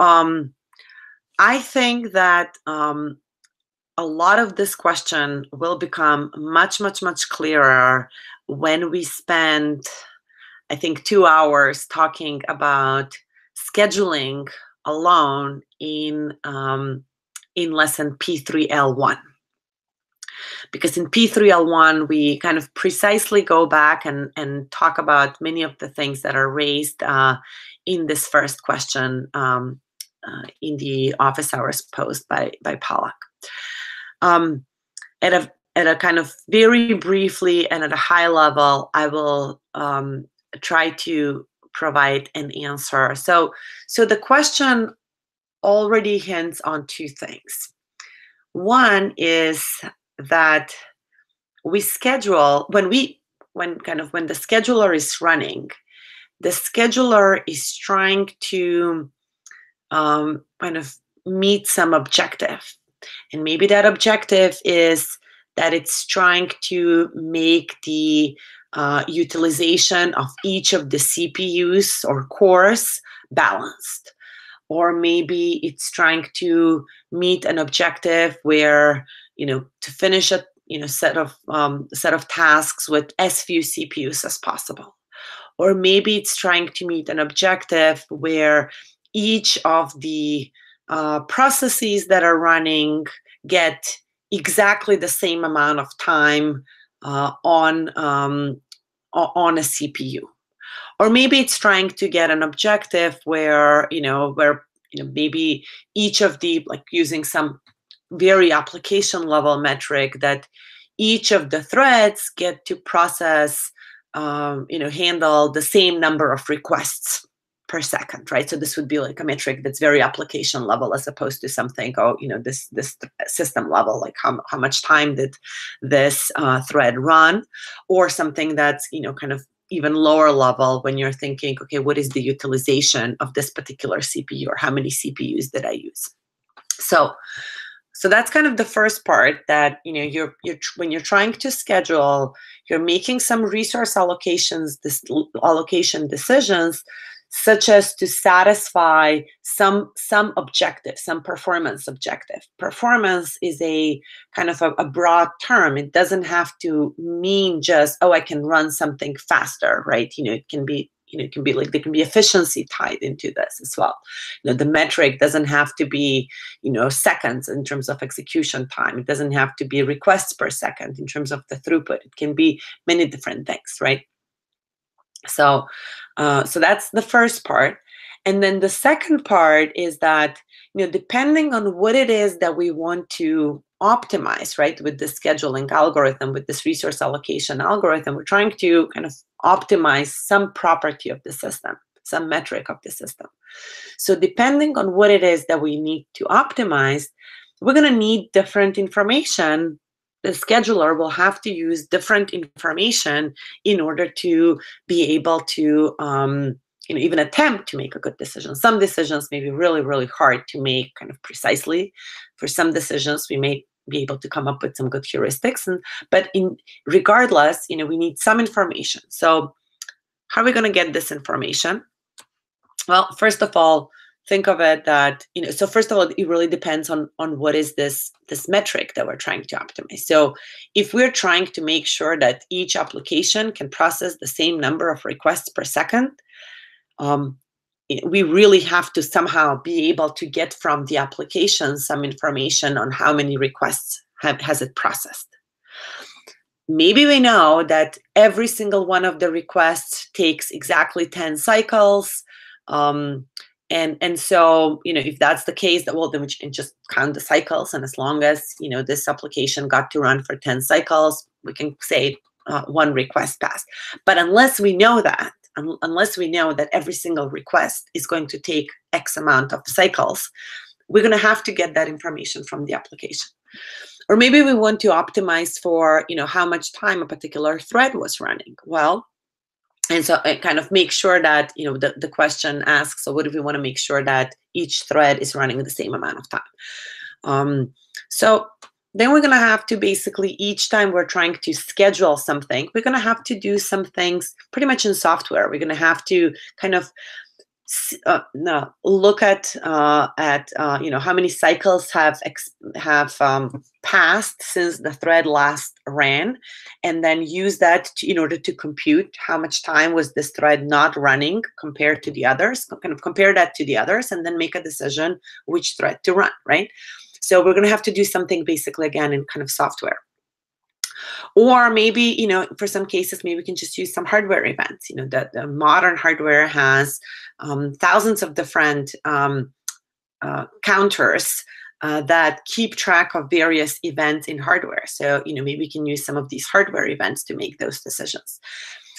I think that a lot of this question will become much clearer when we spend, I think, 2 hours talking about scheduling alone in lesson P3L1. Because in P3L1, we kind of precisely go back and talk about many of the things that are raised in this first question in the office hours post by Pollack. At a kind of very briefly and at a high level, I will try to provide an answer. So the question already hints on two things. One is that we schedule when the scheduler is running, the scheduler is trying to kind of meet some objective. And maybe that objective is that it's trying to make the utilization of each of the CPUs or cores balanced. Or maybe it's trying to meet an objective where, to finish a set of tasks with as few CPUs as possible. Or maybe it's trying to meet an objective where each of the processes that are running get exactly the same amount of time on a CPU. Or maybe it's trying to get an objective where maybe each of the, like, using some very application level metric, that each of the threads get to process, handle the same number of requests per second, right? So this would be like a metric that's very application level as opposed to something, oh, this system level, like how much time did this thread run, or something that's, kind of even lower level when you're thinking, okay, what is the utilization of this particular CPU, or how many CPUs did I use? So that's kind of the first part, that you're when you're trying to schedule, you're making some resource allocation decisions, such as to satisfy some objective, some performance objective. Performance is a kind of a broad term. It doesn't have to mean just, oh, I can run something faster, right? It can be like there can be efficiency tied into this as well. The metric doesn't have to be, seconds in terms of execution time. It doesn't have to be requests per second in terms of the throughput. It can be many different things, right? So that's the first part. And then the second part is that, depending on what it is that we want to optimize, right, with the scheduling algorithm, with this resource allocation algorithm, we're trying to kind of optimize some property of the system, some metric of the system. So depending on what it is that we need to optimize, we're going to need different information. The scheduler will have to use different information in order to be able to even attempt to make a good decision. Some decisions may be really, really hard to make kind of precisely. For some decisions, we may be able to come up with some good heuristics. But regardless, we need some information. So how are we going to get this information? Well, first of all, think of it that, so first of all, it really depends on what is this metric that we're trying to optimize. So if we're trying to make sure that each application can process the same number of requests per second, we really have to somehow be able to get from the application some information on how many requests has it processed. Maybe we know that every single one of the requests takes exactly 10 cycles. And so, if that's the case, then we can just count the cycles. And as long as, this application got to run for 10 cycles, we can say one request passed. But unless we know that, every single request is going to take X amount of cycles, we're going to have to get that information from the application. Or maybe we want to optimize for, how much time a particular thread was running. Well, and so it kind of make sure that, the question asks, so what if we want to make sure that each thread is running the same amount of time? So then we're going to have to basically, each time we're trying to schedule something, we're going to have to do some things pretty much in software. We're going to have to kind of look at how many cycles have passed since the thread last ran, and then use that in order to compute how much time was this thread not running compared to the others, kind of compare that to the others, and then make a decision which thread to run, right? So we're going to have to do something basically, again, in kind of software. Or maybe, for some cases, maybe we can just use some hardware events. The modern hardware has thousands of different counters that keep track of various events in hardware. So, maybe we can use some of these hardware events to make those decisions.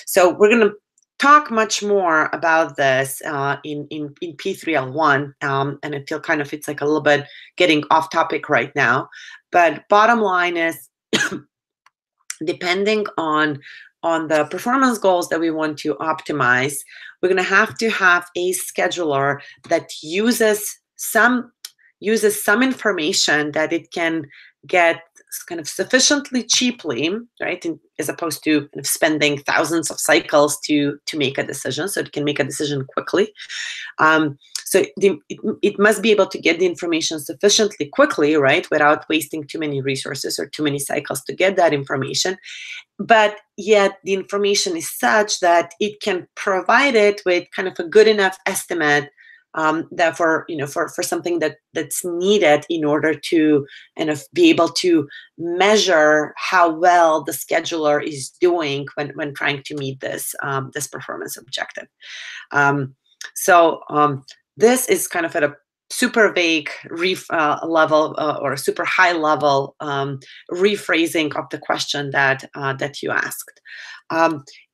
So we're going to talk much more about this in P3L1, and I feel kind of it's like a little bit getting off topic right now. But bottom line is, depending on the performance goals that we want to optimize, we're going to have a scheduler that uses some information that it can get kind of sufficiently cheaply, right? As opposed to kind of spending thousands of cycles to make a decision, so it can make a decision quickly. So it must be able to get the information sufficiently quickly, right, without wasting too many resources or too many cycles to get that information. But yet the information is such that it can provide it with kind of a good enough estimate that for something that's needed in order to kind of be able to measure how well the scheduler is doing when trying to meet this performance objective. So this is kind of at a super vague level or super high level rephrasing of the question that you asked.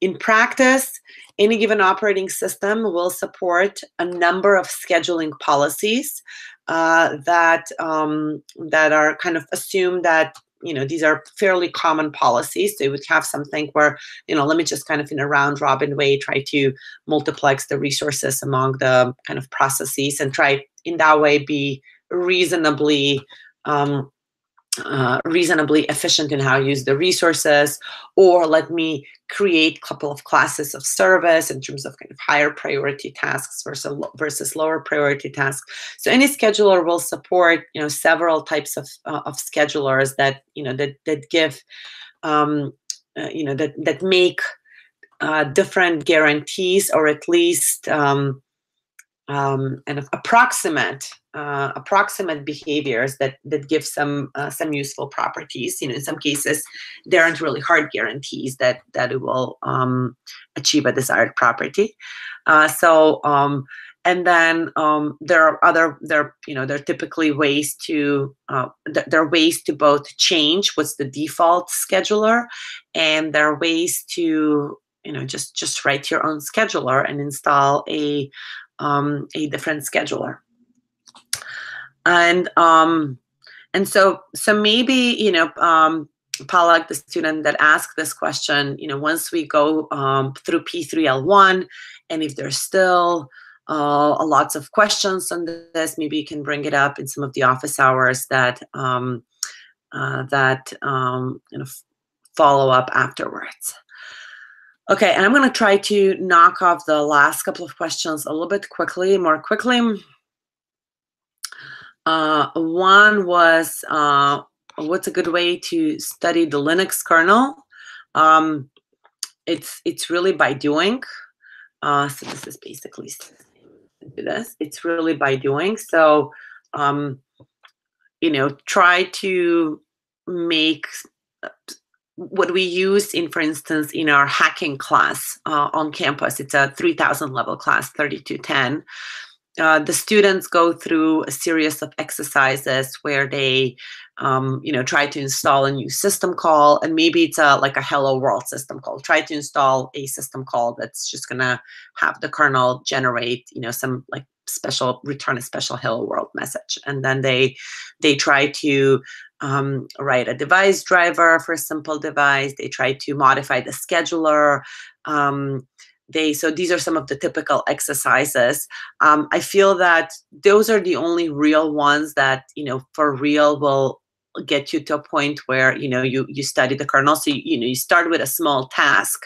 In practice, any given operating system will support a number of scheduling policies that are kind of assume that these are fairly common policies. So you would have something where let me just kind of in a round robin way try to multiplex the resources among the kind of processes and try in that way be reasonably efficient in how I use the resources, or let me create a couple of classes of service in terms of kind of higher priority tasks versus lower priority tasks. So any scheduler will support several types of schedulers that that give that make different guarantees, or at least and approximate behaviors that give some useful properties. In some cases, there aren't really hard guarantees that it will achieve a desired property. And then there are typically ways to there are ways to both change what's the default scheduler, and there are ways to just write your own scheduler and install a different scheduler. And so maybe Palak, the student that asked this question, once we go through P3L1, and if there's still lots of questions on this, maybe you can bring it up in some of the office hours that follow up afterwards. Okay, and I'm going to try to knock off the last couple of questions a little bit more quickly. One was, what's a good way to study the Linux kernel? It's really by doing. So this is basically this. It's really by doing. So, try to make what we use for instance, in our hacking class on campus. It's a 3000 level class, 3210. The students go through a series of exercises where they, try to install a new system call, and maybe it's like a hello world system call. Try to install a system call that's just gonna have the kernel generate, some like return a special hello world message, and then they try to write a device driver for a simple device. They try to modify the scheduler. So these are some of the typical exercises. I feel that those are the only real ones that, for real will get you to a point where, you study the kernel. So, you start with a small task,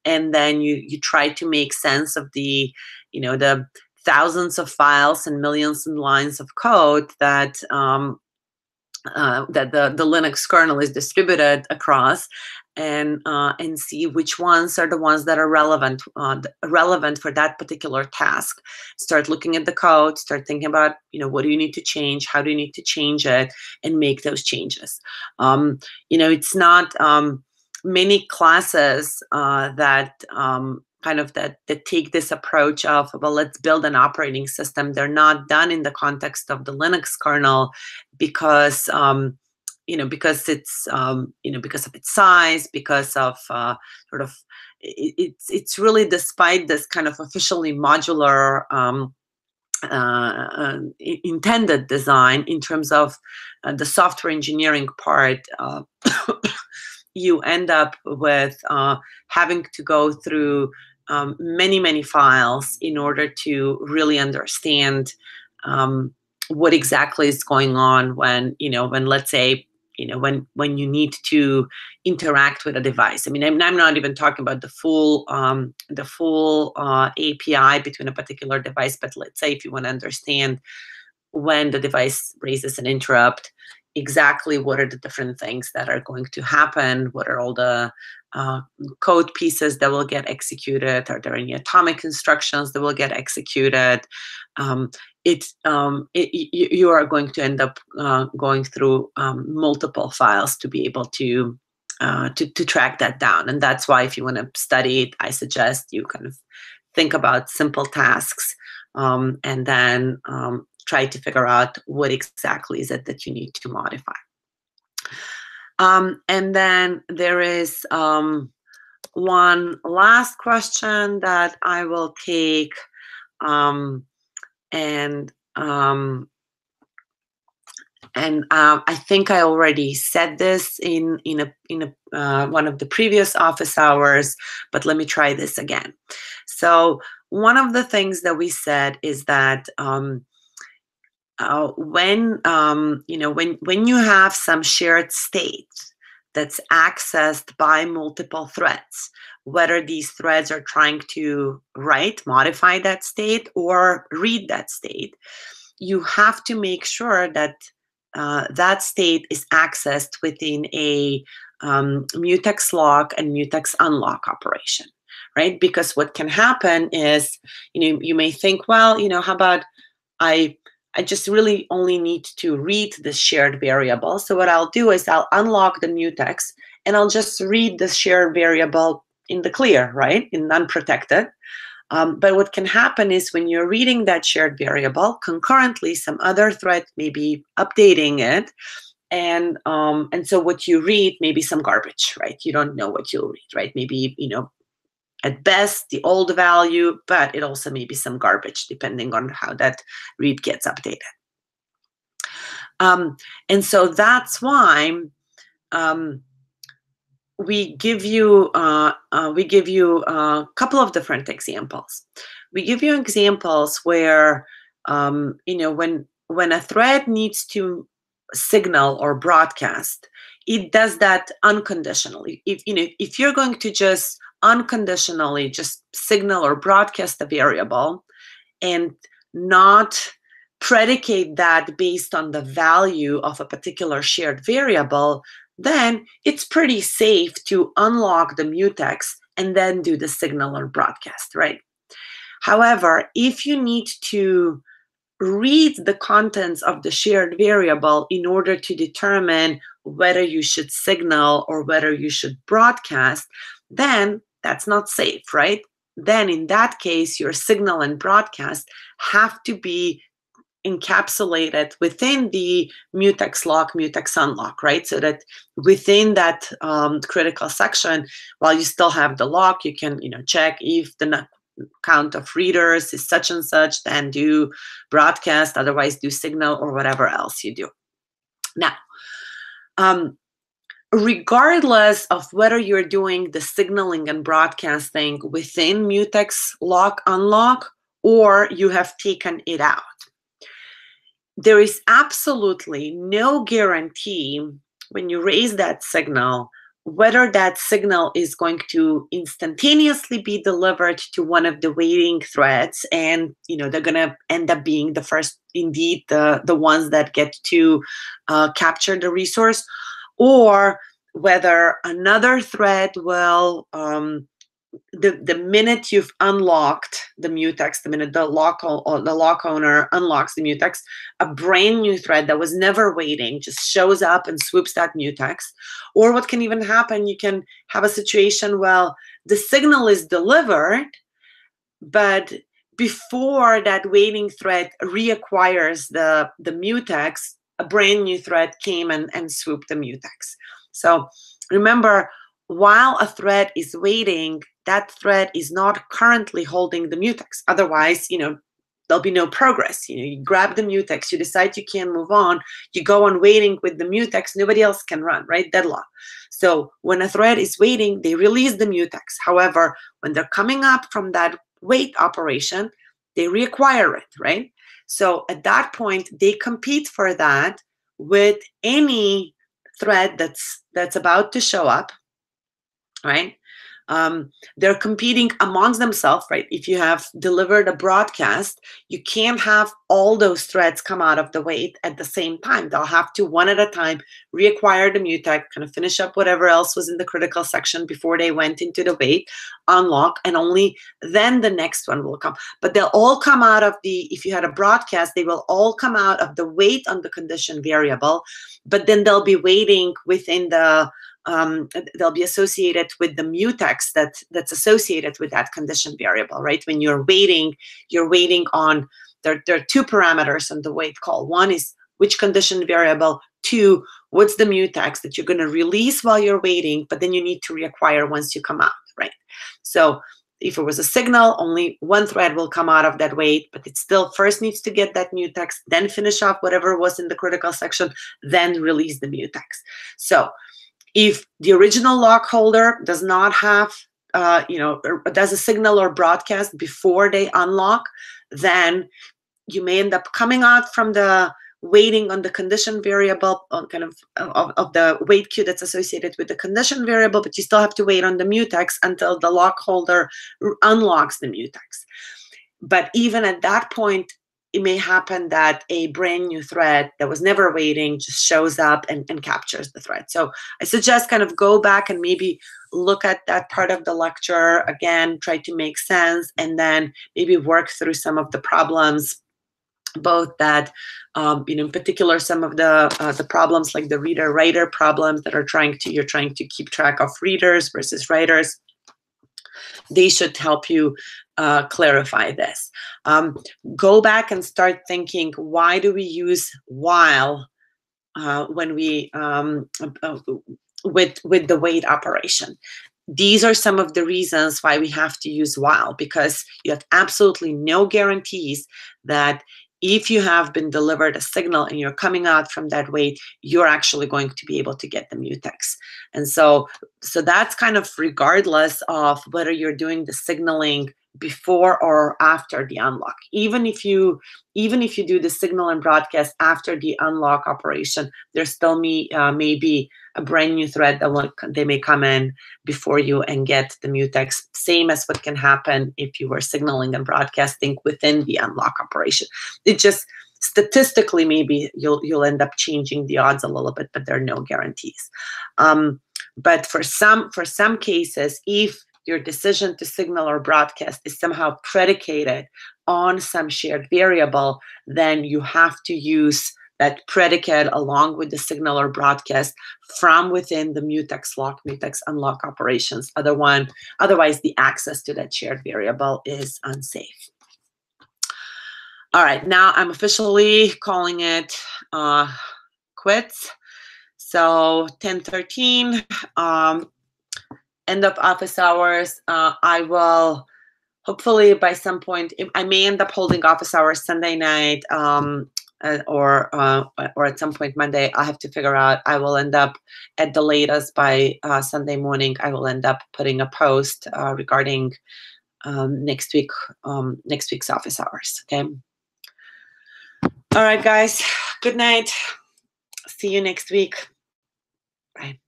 and then you try to make sense of the, the thousands of files and millions of lines of code that the Linux kernel is distributed across, and see which ones are the ones that are relevant for that particular task. Start looking at the code, start thinking about, what do you need to change, how do you need to change it, and make those changes. It's not many classes that that take this approach of, well, let's build an operating system. They're not done in the context of the Linux kernel because because it's because of its size, because of it's really, despite this kind of officially modular intended design in terms of the software engineering part, you end up with having to go through many files in order to really understand what exactly is going on when let's say when you need to interact with a device. I mean, I'm not even talking about the full API between a particular device, but let's say if you want to understand when the device raises an interrupt, exactly what are the different things that are going to happen, what are all the code pieces that will get executed, are there any atomic instructions that will get executed. You are going to end up going through multiple files to be able to track that down. And that's why if you want to study it, I suggest you kind of think about simple tasks, and then try to figure out what exactly is it that you need to modify. And then there is one last question that I will take, I think I already said this in one of the previous office hours, but let me try this again. So one of the things that we said is that when you have some shared state that's accessed by multiple threads, whether these threads are trying to modify that state or read that state, you have to make sure that that state is accessed within a mutex lock and mutex unlock operation, right? Because what can happen is, you may think, well, how about I just really only need to read this shared variable. So what I'll do is I'll unlock the mutex and I'll just read the shared variable in the clear, right? In unprotected. But what can happen is when you're reading that shared variable, concurrently some other thread may be updating it. And so what you read may be some garbage, right? You don't know what you'll read, right? Maybe, at best the old value, but it also may be some garbage depending on how that read gets updated. And so that's why we give you a couple of different examples. We give you examples where when a thread needs to signal or broadcast, it does that unconditionally. If you're going to just unconditionally just signal or broadcast a variable and not predicate that based on the value of a particular shared variable, then it's pretty safe to unlock the mutex and then do the signal or broadcast, right? However, if you need to read the contents of the shared variable in order to determine whether you should signal or whether you should broadcast, then that's not safe, right? Then in that case, your signal and broadcast have to be encapsulated within the mutex lock, mutex unlock, right? So that within that critical section, while you still have the lock, you can check if the count of readers is such and such, then do broadcast, otherwise do signal or whatever else you do. Now, regardless of whether you're doing the signaling and broadcasting within mutex lock unlock or you have taken it out, there is absolutely no guarantee when you raise that signal whether that signal is going to instantaneously be delivered to one of the waiting threads, and they're going to end up being the first, indeed, the ones that get to capture the resource, or whether another thread will, the minute you've unlocked the mutex, the minute the lock owner unlocks the mutex, a brand new thread that was never waiting just shows up and swoops that mutex. Or what can even happen, you can have a situation where the signal is delivered, but before that waiting thread reacquires the mutex, a brand new thread came and swooped the mutex. So remember, while a thread is waiting, that thread is not currently holding the mutex. Otherwise, there'll be no progress. You grab the mutex, you decide you can't move on, you go on waiting with the mutex, nobody else can run, right? Deadlock. So when a thread is waiting, they release the mutex. However, when they're coming up from that wait operation, they reacquire it, right? So at that point, they compete for that with any thread that's about to show up, right? They're competing amongst themselves, right? If you have delivered a broadcast, you can't have all those threads come out of the wait at the same time. They'll have to, one at a time, reacquire the mutex, kind of finish up whatever else was in the critical section before they went into the wait, unlock, and only then the next one will come. But they'll all come out of if you had a broadcast, they will all come out of the wait on the condition variable, but then they'll be waiting within the they'll be associated with the mutex that's associated with that condition variable, right? When you're waiting on, there are two parameters on the wait call. One is which condition variable. Two, what's the mutex that you're going to release while you're waiting, but then you need to reacquire once you come out, right? So if it was a signal, only one thread will come out of that wait, but it still first needs to get that mutex, then finish off whatever was in the critical section, then release the mutex. So if the original lock holder does not have, does a signal or broadcast before they unlock, then you may end up coming out from the waiting on the condition variable on kind of the wait queue that's associated with the condition variable, but you still have to wait on the mutex until the lock holder unlocks the mutex. But even at that point, it may happen that a brand new thread that was never waiting just shows up and captures the thread. So I suggest kind of go back and maybe look at that part of the lecture again, try to make sense, and then maybe work through some of the problems, both that, in particular, some of the problems like the reader-writer problems that you're trying to keep track of readers versus writers. They should help you clarify this. Go back and start thinking, why do we use while when we with the wait operation? These are some of the reasons why we have to use while, because you have absolutely no guarantees that if you have been delivered a signal and you're coming out from that wait, you're actually going to be able to get the mutex. And so that's kind of regardless of whether you're doing the signaling before or after the unlock. Even if you do the signal and broadcast after the unlock operation, there still may be a brand new thread that they may come in before you and get the mutex. Same as what can happen if you were signaling and broadcasting within the unlock operation. It just statistically maybe you'll end up changing the odds a little bit, but there are no guarantees. But for some cases, if your decision to signal or broadcast is somehow predicated on some shared variable, then you have to use that predicate along with the signal or broadcast from within the mutex lock, mutex unlock operations. Otherwise, the access to that shared variable is unsafe. All right, now I'm officially calling it quits. So 10:13, end of office hours. I will hopefully by some point, I may end up holding office hours Sunday night, or at some point Monday. I have to figure out. I will end up at the latest by Sunday morning. I will end up putting a post regarding next week's office hours. Okay. All right, guys. Good night. See you next week. Bye.